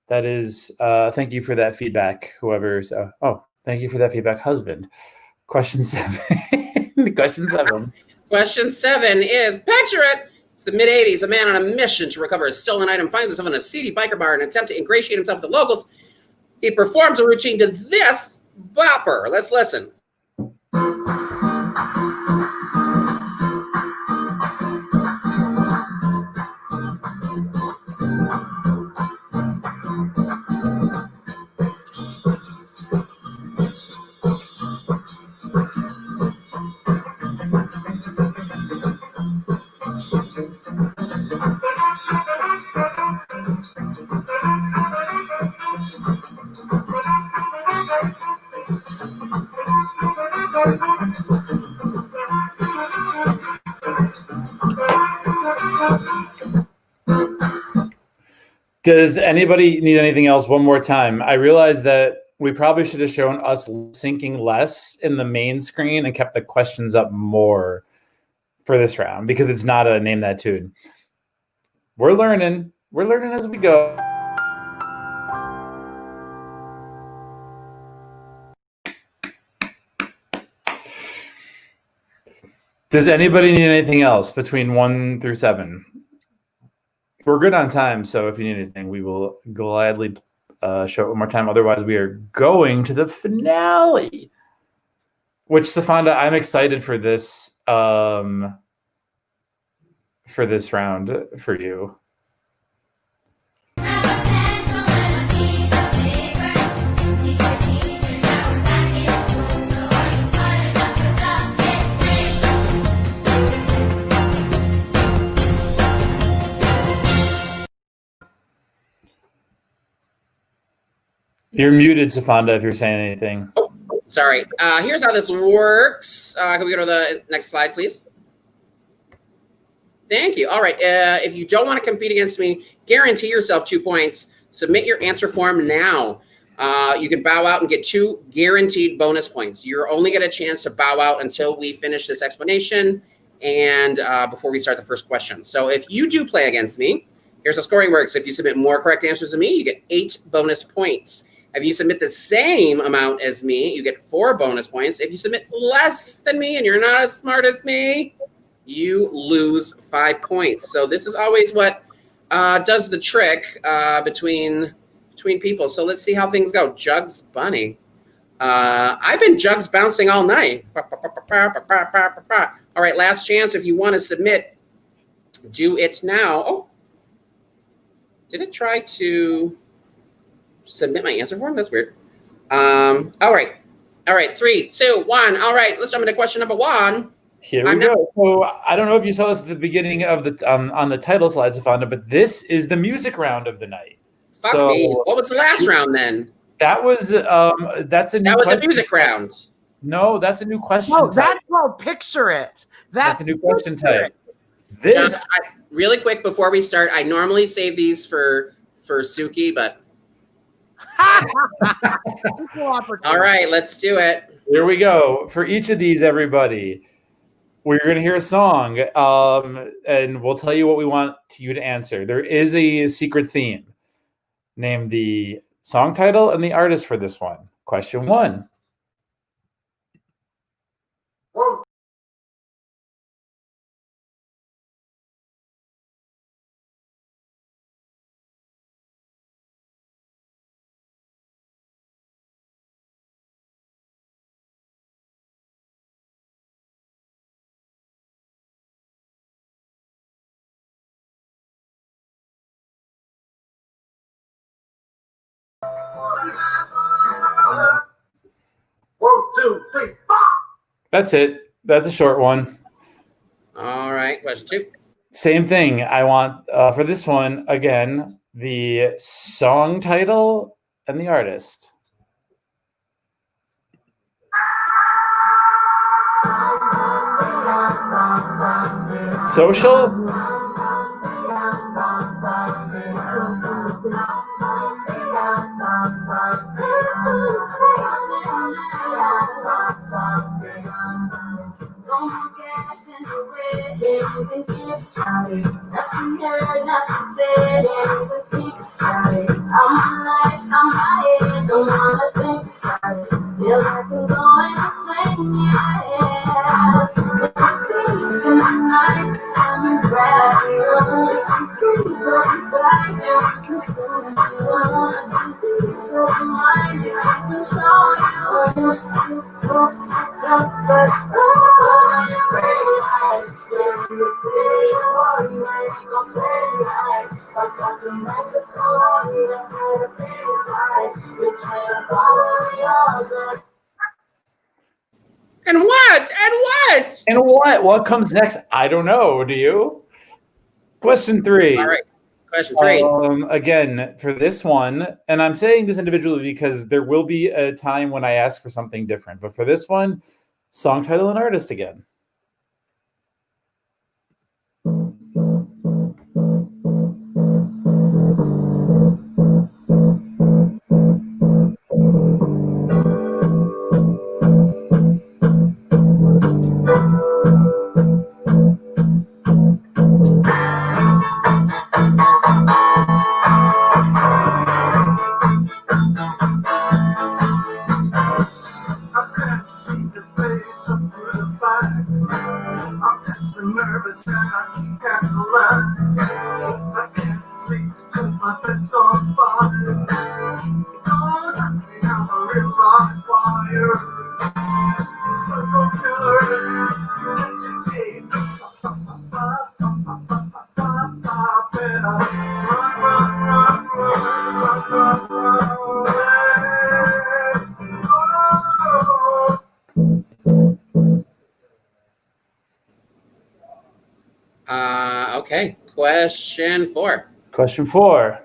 that is, thank you for that feedback, whoever's, thank you for that feedback, husband. Question 7. Question 7. Question 7 is, picture it. It's the mid-'80s. A man on a mission to recover a stolen item finds himself in a seedy biker bar in an attempt to ingratiate himself with the locals. He performs a routine to this bopper. Let's listen. Does anybody need anything else one more time? I realize that we probably should have shown us syncing less in the main screen and kept the questions up more for this round because it's not a name that tune. We're learning. We're learning as we go. Does anybody need anything else between 1 through 7? We're good on time, so if you need anything, we will gladly show it one more time. Otherwise, we are going to the finale. Which, Sofonda, I'm excited for this round for you. You're muted, Sofonda, if you're saying anything. Oh, sorry. Here's how this works. Can we go to the next slide, please? Thank you. All right. If you don't want to compete against me, guarantee yourself 2 points. Submit your answer form now. You can bow out and get 2 guaranteed bonus points. You're only going to get a chance to bow out until we finish this explanation and before we start the first question. So if you do play against me, here's how scoring works. If you submit more correct answers than me, you get 8 bonus points. If you submit the same amount as me, you get 4 bonus points. If you submit less than me and you're not as smart as me, you lose 5 points. So this is always what does the trick between people. So let's see how things go. Jugs Bunny. I've been Jugs bouncing all night. All right, last chance. If you want to submit, do it now. Oh, did it try to submit my answer form? That's weird. All right. 3, 2, 1. All right, let's jump into question number 1. Here we go. So I don't know if you saw this at the beginning of the on the title slides, Sofonda, but this is the music round of the night. Fuck me. What was the last round then? That was that's a new That was question. a music round. No, that's a new question. No, type. that's called Picture It. That's a new question type. This Really quick before we start, I normally save these for Suki, but all right, let's do it. Here we go. For each of these, everybody, we're going to hear a song, and we'll tell you what we want you to answer. There is a secret theme. Name the song title and the artist for this one. Question 1. One, two, three, four. That's it. That's a short one. All right, question 2. Same thing. I want, for this one, again, the song title and the artist. Social? And what? And what? And what? What comes next? I don't know. Do you? Question 3. All right. Question 3. Again, for this one, and I'm saying this individually because there will be a time when I ask for something different. But for this one, song title and artist again. Nervous and I can't relax. I can't sleep because my bed's on fire. Don't let me have a real live wire. Psycho killer, agitate. Okay. Question 4. Question 4.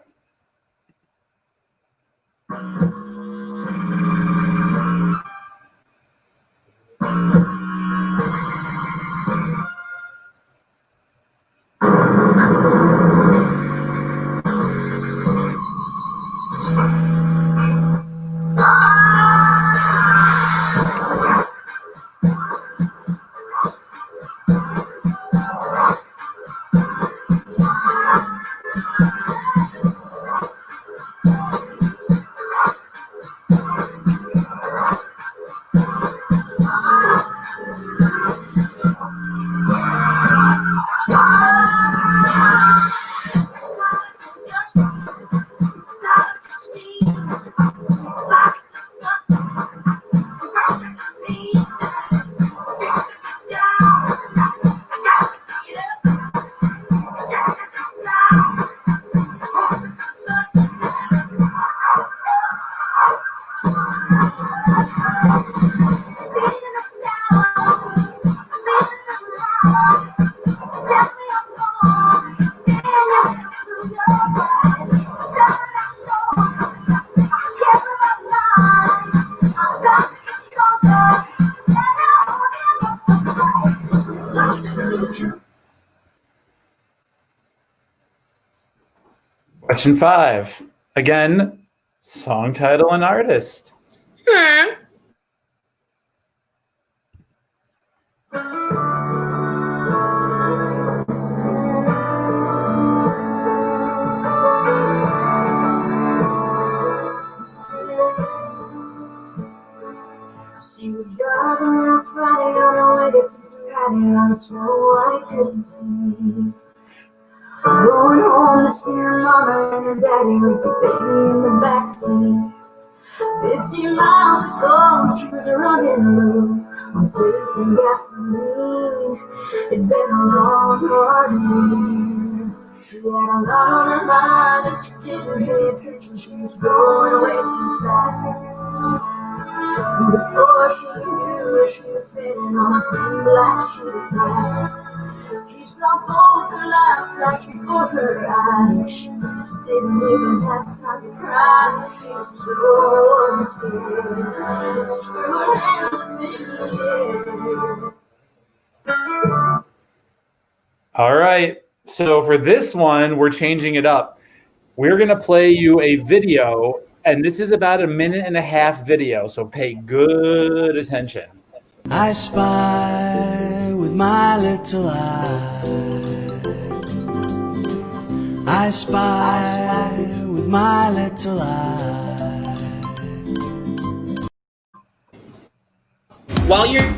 Question 5. Again, song title and artist. She was driving last Friday on her way to Cincinnati on a snow white Christmas Eve. Going home to see her mama and her daddy with the baby in the backseat. 50 miles ago, she was running low on faith and gasoline. It'd been a long, hard year. She had a lot on her mind and she didn't pay attention. She was going way too fast. Before she knew it, she was spinning on a thin black sheet of glass. She saw both the lights flash before her eyes. She didn't even have time to cry. She was so scared. She threw her hands up in the air. All right. So for this one, we're changing it up. We're going to play you a video, and this is about a 1.5-minute video, so pay good attention. I spy with my little eye. I spy with my little eye. While you're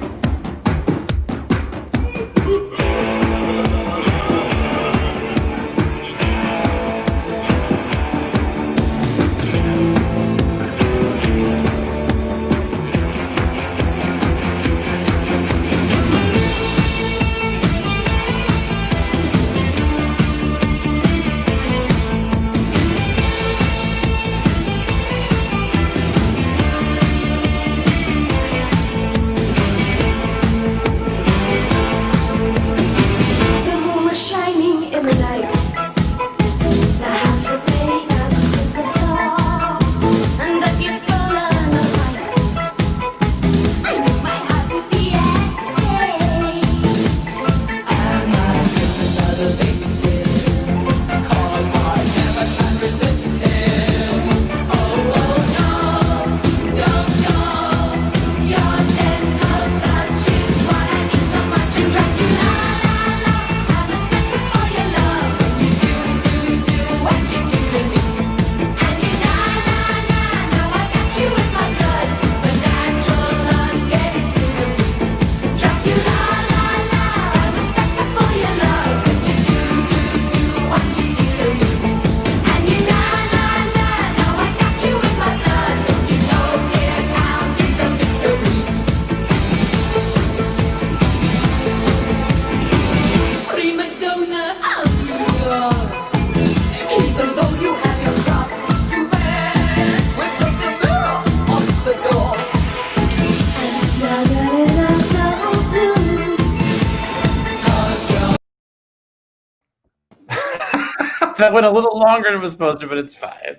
That went a little longer than it was supposed to, but it's fine.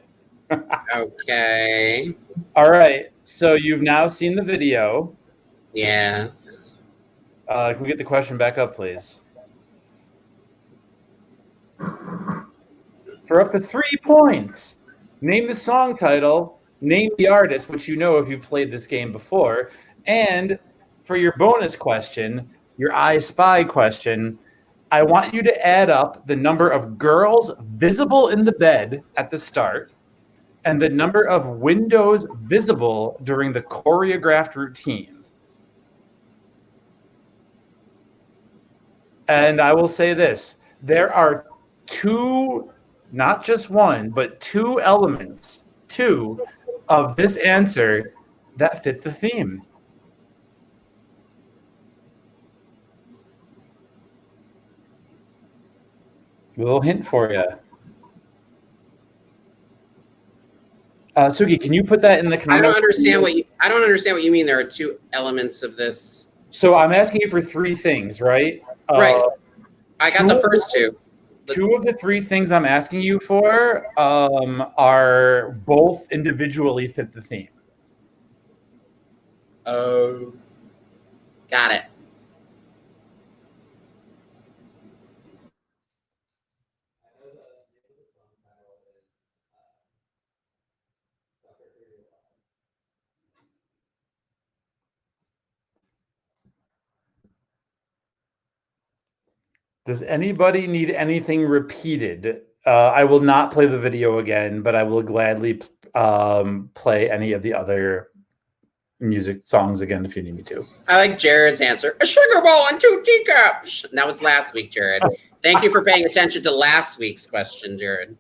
okay. All right. So you've now seen the video. Yes. Can we get the question back up, please? For up to 3 points, name the song title, name the artist, which you know if you've played this game before, and for your bonus question, your I Spy question, I want you to add up the number of girls visible in the bed at the start and the number of windows visible during the choreographed routine. And I will say this, there are 2, not just 1, but 2 elements, 2 of this answer that fit the theme. A little hint for you. Sugi, can you put that in the I comment? don't understand what you mean. There are 2 elements of this. So I'm asking you for 3 things, right? Right. I got the first 2. 2 of the 3 things I'm asking you for are both individually fit the theme. Oh, got it. Does anybody need anything repeated? I will not play the video again, but I will gladly play any of the other music songs again if you need me to. I like Jared's answer. A sugar bowl and 2 teacups. And that was last week, Jared. Thank you for paying attention to last week's question, Jared.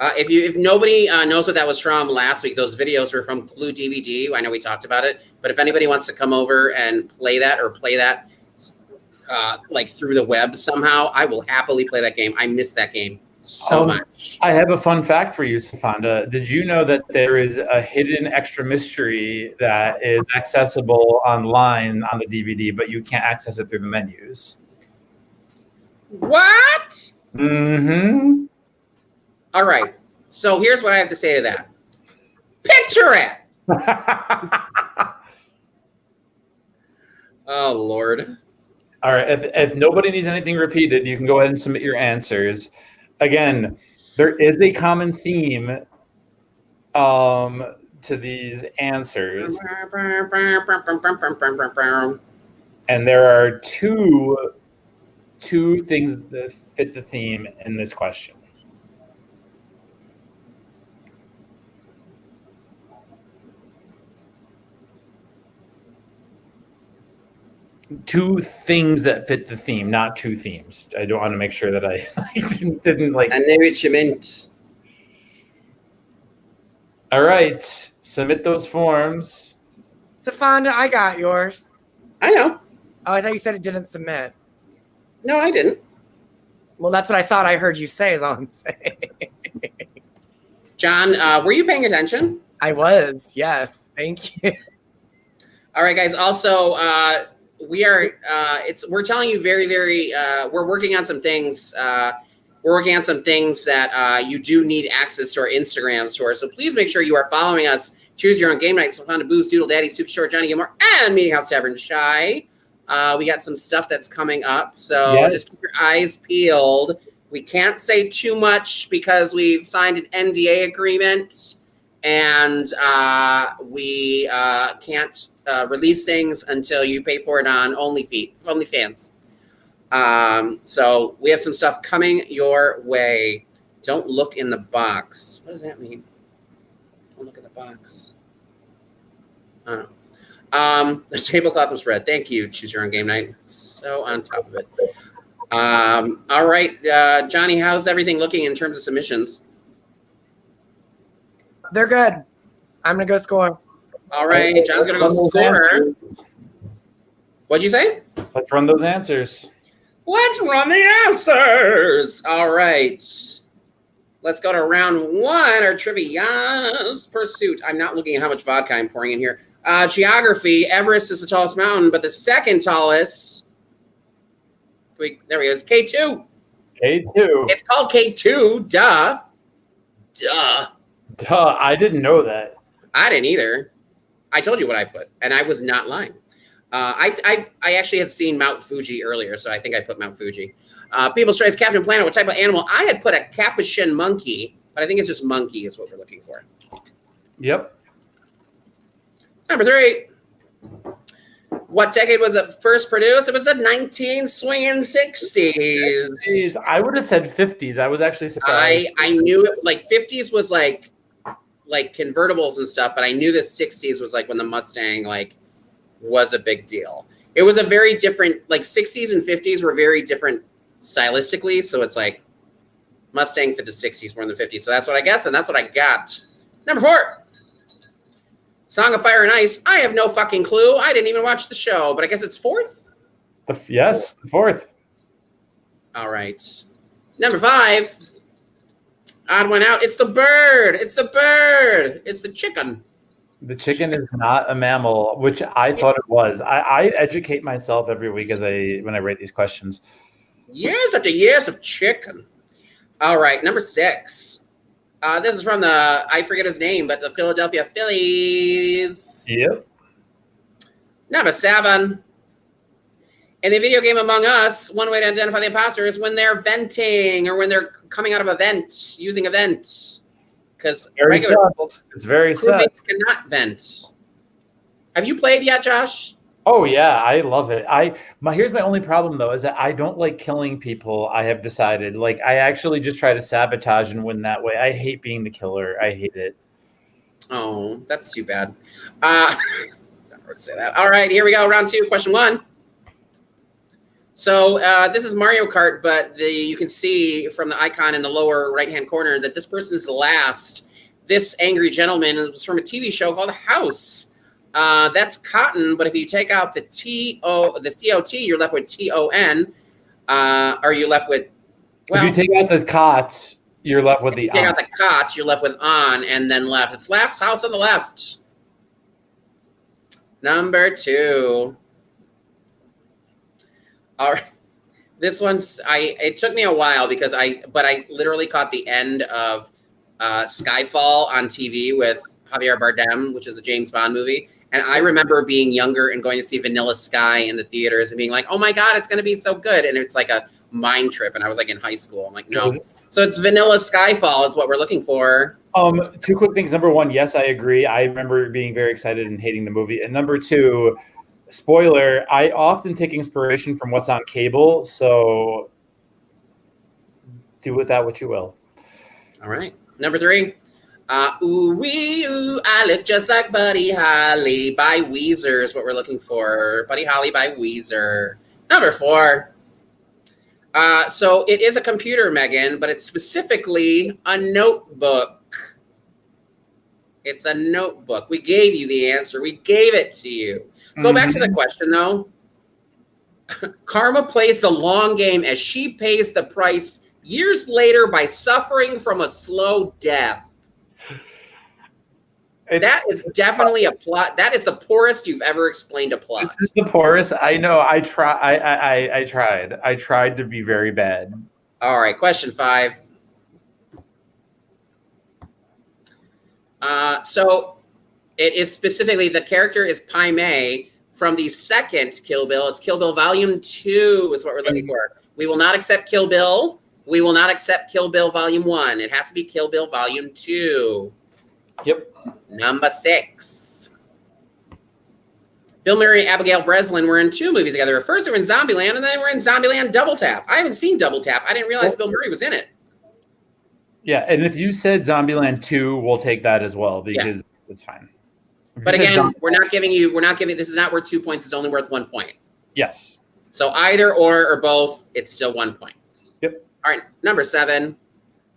If nobody knows what that was from last week, those videos were from Blue DVD. I know we talked about it, but if anybody wants to come over and play that like through the web somehow, I will happily play that game. I miss that game so much. I have a fun fact for you, Sofonda. Did you know that there is a hidden extra mystery that is accessible online on the DVD, but you can't access it through the menus? What? Mm-hmm. All right. So here's what I have to say to that. Picture it. Oh, Lord. All right. If nobody needs anything repeated, you can go ahead and submit your answers. Again, there is a common theme to these answers. And there are two things that fit the theme in this question. Two things that fit the theme, not two themes. I don't want to make sure that I didn't like. I know what you meant. All right, submit those forms. Sofonda, I got yours. I know. Oh, I thought you said it didn't submit. No, I didn't. Well, that's what I thought I heard you say, is all I'm saying. John, were you paying attention? I was, yes. Thank you. All right, guys. Also, we're telling you very, very, we're working on some things. We're working on some things that you do need access to our Instagrams for. So please make sure you are following us. Choose your own game night. Sofonda, Booz, Doodle Daddy, Super Short, Johnny Gilmore, and Meeting House Tavern Shy. We got some stuff that's coming up. So just keep your eyes peeled. We can't say too much because we've signed an NDA agreement. And we can't release things until you pay for it on OnlyFans. So we have some stuff coming your way. Don't look in the box. What does that mean? Don't look in the box. I don't know. The tablecloth was spread. Thank you. Choose your own game night. So on top of it. All right, Johnny, how's everything looking in terms of submissions? They're good. I'm going to go score. All right, John's going to go score. What'd you say? Let's run those answers. Let's run the answers. All right. Let's go to round one, our Trivia's Pursuit. I'm not looking at how much vodka I'm pouring in here. Geography, Everest is the tallest mountain, but the second tallest, there we go, is K2. K2. It's called K2, duh. I didn't know that. I didn't either. I told you what I put, and I was not lying. I actually had seen Mount Fuji earlier, so I think I put Mount Fuji. People's Choice, Captain Planet, what type of animal? I had put a capuchin monkey, but I think it's just monkey is what we're looking for. Yep. Number 3. What decade was it first produced? It was the 1960s. I would have said 50s. I was actually surprised. I knew it, like 50s was like convertibles and stuff, but I knew the 60s was like when the Mustang like was a big deal. It was a very different, like 60s and 50s were very different stylistically. So it's like Mustang for the 60s more than the 50s. So that's what I guess, and that's what I got. Number 4. Song of Fire and Ice. I have no fucking clue. I didn't even watch the show, but I guess it's 4th? Yes, the 4th. All right. Number 5. Odd one out. It's the bird. It's the bird. It's the chicken. The chicken is not a mammal, which I thought it was. I educate myself every week when I rate these questions. Years after years of chicken. All right. Number 6. This is from I forget his name, but the Philadelphia Phillies. Yep. Number 7. In the video game Among Us, one way to identify the imposter is when they're venting or when they're coming out of a vent, using a vent. Because regular it's very sus. crewmates cannot vent. Have you played yet, Josh? Oh yeah, I love it. Here's my only problem though is that I don't like killing people. I have decided. Like I actually just try to sabotage and win that way. I hate being the killer. I hate it. Oh, that's too bad. Let's say that. All right, here we go. Round 2, question 1. So this is Mario Kart, but you can see from the icon in the lower right-hand corner that this person is the last. This angry gentleman was from a TV show called House. That's Cotton, but if you take out the COT, you're left with TON. Are you left with? Well, if you take out the cots, you're left with the. Take out the cots, you're left with on, and then left. It's last house on the left. Number 2. All right. This one's it took me a while because I literally caught the end of Skyfall on TV with Javier Bardem, which is a James Bond movie. And I remember being younger and going to see Vanilla Sky in the theaters and being like, oh my God, it's going to be so good. And it's like a mind trip. And I was like in high school. I'm like, no. So it's Vanilla Skyfall is what we're looking for. 2 quick things. Number 1, yes, I agree. I remember being very excited and hating the movie. And number 2, spoiler, I often take inspiration from what's on cable. So do with that what you will. All right. Number 3. Ooh wee ooh, I look just like Buddy Holly by Weezer is what we're looking for. Buddy Holly by Weezer. Number 4. So it is a computer, Megan, but it's specifically a notebook. It's a notebook. We gave you the answer. We gave it to you. Go back to the question, though. Karma plays the long game as she pays the price years later by suffering from a slow death. That is definitely a plot. That is the poorest you've ever explained a plot. This is the poorest. I know. I tried. I tried to be very bad. All right. Question 5. So it is specifically the character is Pai Mei from the second Kill Bill. It's Kill Bill Volume 2 is what we're looking for. We will not accept Kill Bill. We will not accept Kill Bill Volume 1. It has to be Kill Bill Volume 2. Yep. Number 6. Bill Murray and Abigail Breslin were in 2 movies together. First they were in Zombieland, and then they were in Zombieland Double Tap. I haven't seen Double Tap. I didn't realize Bill Murray was in it. Yeah, and if you said Zombieland 2, we'll take that as well because it's fine. But again, we're not giving, this is not worth 2 points. It's only worth 1 point. Yes. So either or both, it's still 1 point. Yep. All right, number 7.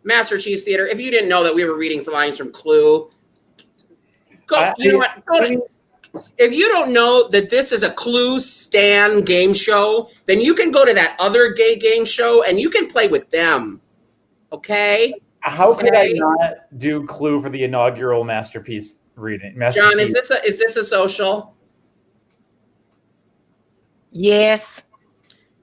Master Cheese Theater. If you didn't know that we were reading lines from Clue, know what? If you don't know that this is a Clue Stan game show, then you can go to that other gay game show and you can play with them. Okay? How could I not do Clue for the inaugural masterpiece reading? John, is this a social? Yes.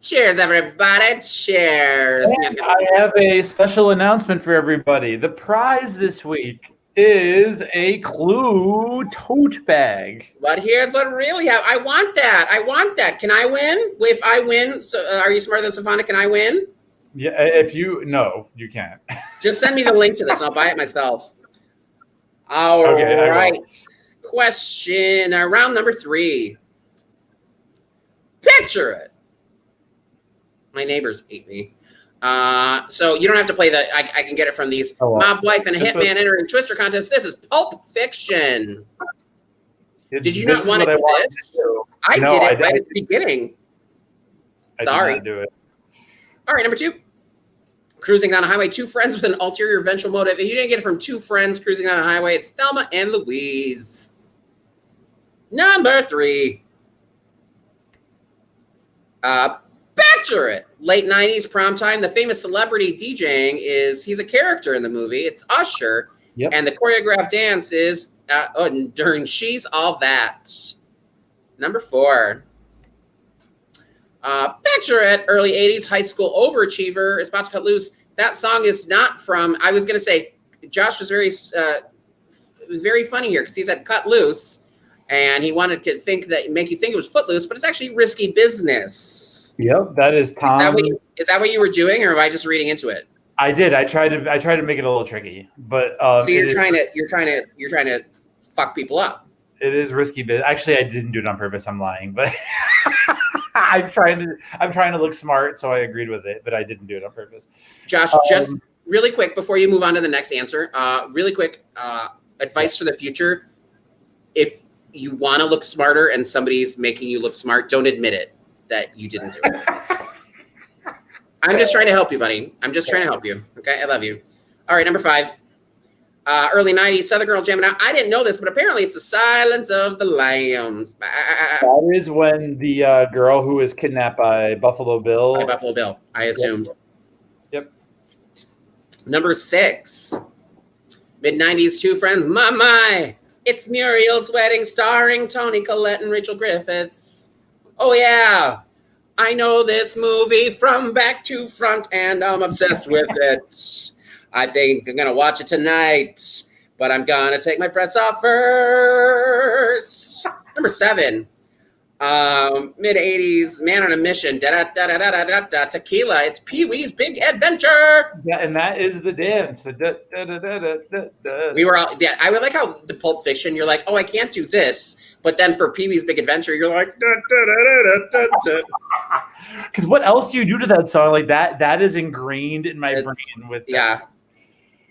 Cheers, everybody. Cheers. I have a special announcement for everybody. The prize this week is a Clue tote bag. But here's what really happened. I want that. Can I win? If I win, so are you smarter than Sofonda? Can I win? Yeah, no, you can't. Just send me the link to this. I'll buy it myself. All right. Question, round number 3. Picture it. My neighbors hate me. So you don't have to play I can get it from these. Mob wife and a hitman entering Twister contest. This is Pulp Fiction. Did you not want to do this? I did it right at the beginning. Sorry. I did not do it. All right, number 2. Cruising down a highway, 2 friends with an ulterior vengeful motive. If you didn't get it from 2 friends cruising down a highway, it's Thelma and Louise. Number 3. Picture it. Late 90s prom time. The famous celebrity DJing he's a character in the movie. It's Usher. Yep. And the choreographed dance is during She's All That. Number 4. Picture it. Early 80s high school overachiever is about to cut loose. That song is not from, I was going to say, Josh was very funny here because he said cut loose. And he wanted to make you think it was Footloose, but it's actually Risky Business. Yep, that is Tom. Is that what you were doing, or am I just reading into it? I did. I tried to make it a little tricky, but so you're trying to fuck people up. It is risky, but actually, I didn't do it on purpose. I'm lying, but I'm trying to look smart, so I agreed with it, but I didn't do it on purpose. Josh, just really quick before you move on to the next answer, really quick advice for the future: if you want to look smarter and somebody's making you look smart, don't admit it that you didn't do it. I'm just trying to help you, buddy. I'm just trying to help you. Okay, I love you. All right, number 5. Early 90s, Southern Girl jamming out. I didn't know this, but apparently it's the Silence of the Lambs. That is when the girl who was kidnapped by Buffalo Bill. By Buffalo Bill, I assumed. Yep. Number 6. Mid-90s, Two Friends. My. It's Muriel's Wedding starring Toni Collette and Rachel Griffiths. Oh, yeah. I know this movie from back to front, and I'm obsessed with it. I think I'm going to watch it tonight, but I'm going to take my press off first. Number 7, mid-80s, Man on a Mission, Tequila. It's Pee-wee's Big Adventure. Yeah, and that is the dance. We were all, yeah, I would like how the Pulp Fiction, you're like, oh, I can't do this. But then for Pee-wee's Big Adventure, you're like, because what else do you do to that song? Like that is ingrained in my brain with yeah.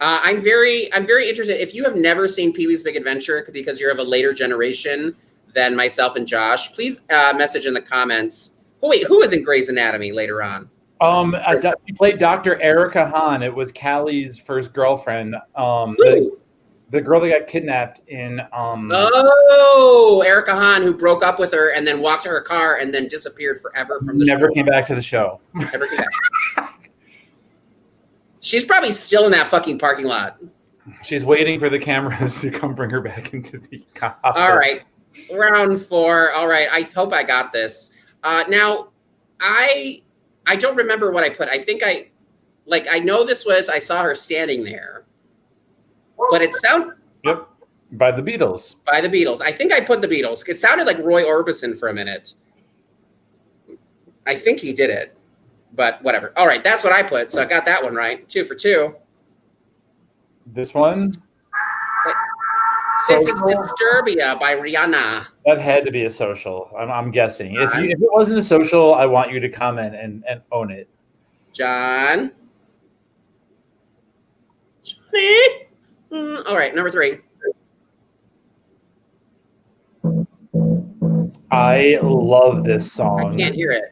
I'm very interested. If you have never seen Pee-wee's Big Adventure because you're of a later generation than myself and Josh, please message in the comments. Oh wait, who was in Grey's Anatomy later on? He played Dr. Erica Hahn. It was Callie's first girlfriend. The girl that got kidnapped in Erica Hahn, who broke up with her and then walked to her car and then disappeared forever from the show. Never came back to the show. Never came back. She's probably still in that fucking parking lot. She's waiting for the cameras to come bring her back into the car. All right. Round 4. All right. I hope I got this. Now, I don't remember what I put. I think I know this was, I saw her standing there. But it sounded... Yep. By the Beatles. By the Beatles. I think I put the Beatles. It sounded like Roy Orbison for a minute. I think he did it. But whatever. All right, that's what I put. So I got that one right. 2 for 2. This one? This is Disturbia by Rihanna. That had to be a social, I'm guessing. If it wasn't a social, I want you to comment and own it. John? Johnny? All right, number 3. I love this song. I can't hear it.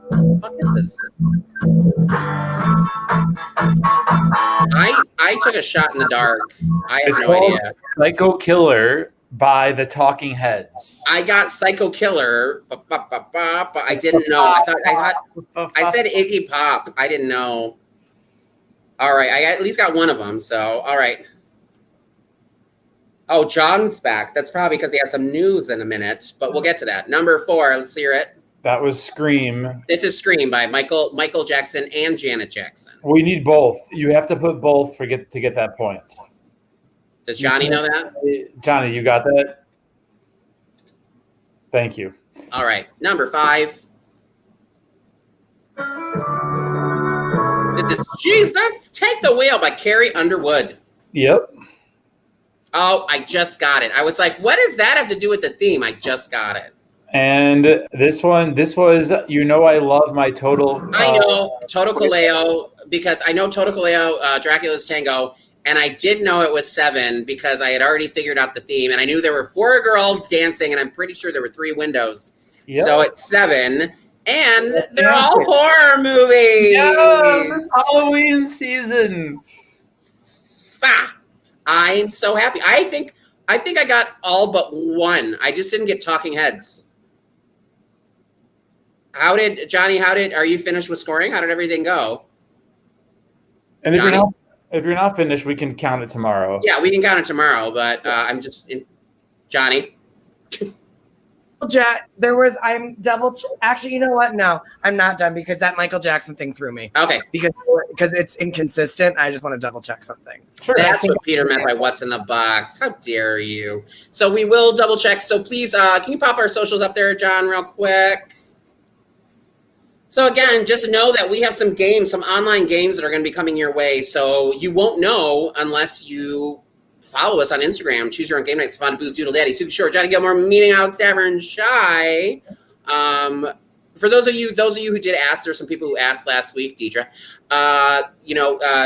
What the fuck is this? I took a shot in the dark. I have no idea. Psycho Killer by the Talking Heads. I got Psycho Killer, but I didn't know. I said Iggy Pop. I didn't know. All right, I at least got one of them. So, all right. Oh, John's back. That's probably because he has some news in a minute, but we'll get to that. Number 4. Let's hear it. That was Scream. This is Scream by Michael Jackson and Janet Jackson. We need both. You have to put both to get that point. Does Johnny know that? Johnny, you got that? Thank you. All right. Number 5. This is Jesus Take the Wheel by Carrie Underwood. Yep. Oh, I just got it. I was like, what does that have to do with the theme? I just got it. And this was, I love my Total. I know, Toto Kaleo, because I know Toto Kaleo, Dracula's Tango, and I did know it was 7 because I had already figured out the theme, and I knew there were 4 girls dancing, and I'm pretty sure there were 3 windows. Yep. So it's 7, and they're all horror movies. Yes, it's Halloween season. I'm so happy. I think I got all but 1. I just didn't get Talking Heads. Johnny, are you finished with scoring? How did everything go? And if you're not finished, we can count it tomorrow. Yeah, we can count it tomorrow, but I'm just Johnny. I'm actually, you know what? No, I'm not done because that Michael Jackson thing threw me. Okay. Because it's inconsistent. I just want to double check something. Sure. That's what Peter meant by what's in the box. How dare you? So we will double check. So please, can you pop our socials up there, John, real quick? So again, just know that we have some games, some online games that are going to be coming your way. So you won't know unless you follow us on Instagram. Choose your own game night. Sofonda, Booz, Doodle Daddy, Suki Short, Johnny Gilmore, Meeting House, Tavern, Shy. For those of you who did ask, there's some people who asked last week, Deidre.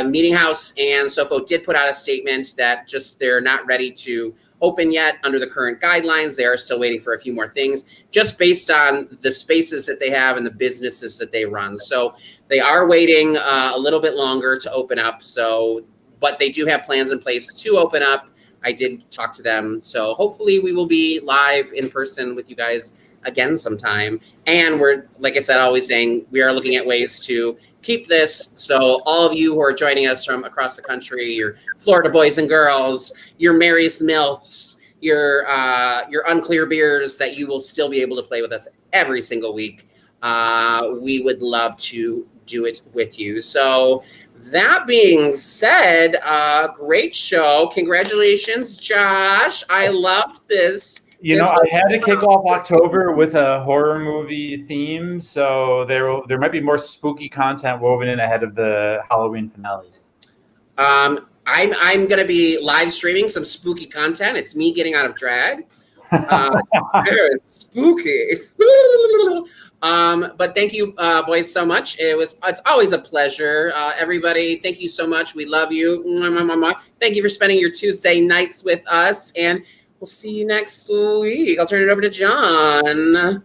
Meeting House and Sofo did put out a statement that just they're not ready to open yet under the current guidelines. They are still waiting for a few more things, just based on the spaces that they have and the businesses that they run. So they are waiting a little bit longer to open up. So, but they do have plans in place to open up. I did talk to them. So hopefully we will be live in person with you guys again sometime. And we're, like I said, always saying we are looking at ways to keep this. So all of you who are joining us from across the country, your Florida boys and girls, your Mary's MILFs, your unclear beers, that you will still be able to play with us every single week. We would love to do it with you. So that being said, great show. Congratulations, Josh. I loved this. I had to kick off October with a horror movie theme, so there might be more spooky content woven in ahead of the Halloween finale. I'm going to be live streaming some spooky content. It's me getting out of drag. It's very spooky. But thank you, boys, so much. It's always a pleasure. Everybody, thank you so much. We love you. Thank you for spending your Tuesday nights with us, and we'll see you next week. I'll turn it over to John.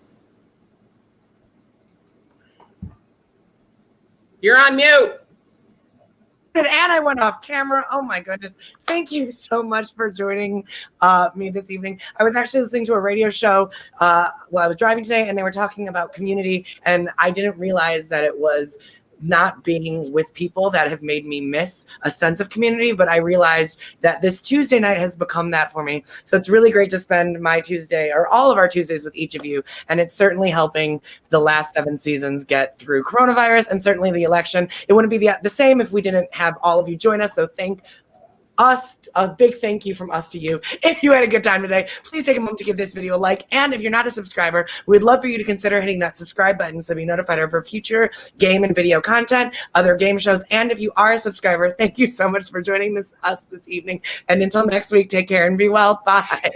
You're on mute. And I went off camera. Oh my goodness. Thank you so much for joining me this evening. I was actually listening to a radio show while I was driving today, and they were talking about community, and I didn't realize that it was not being with people that have made me miss a sense of community, but I realized that this Tuesday night has become that for me. So it's really great to spend my Tuesday, or all of our Tuesdays, with each of you, and it's certainly helping the last 7 seasons get through coronavirus, and certainly the election. It wouldn't be the same if we didn't have all of you join us, so thank us, a big thank you from us to you. If you had a good time today, please take a moment to give this video a like, and if you're not a subscriber, we'd love for you to consider hitting that subscribe button so be notified of our future game and video content, other game shows, and if you are a subscriber, thank you so much for joining us this evening, and until next week, take care and be well. Bye.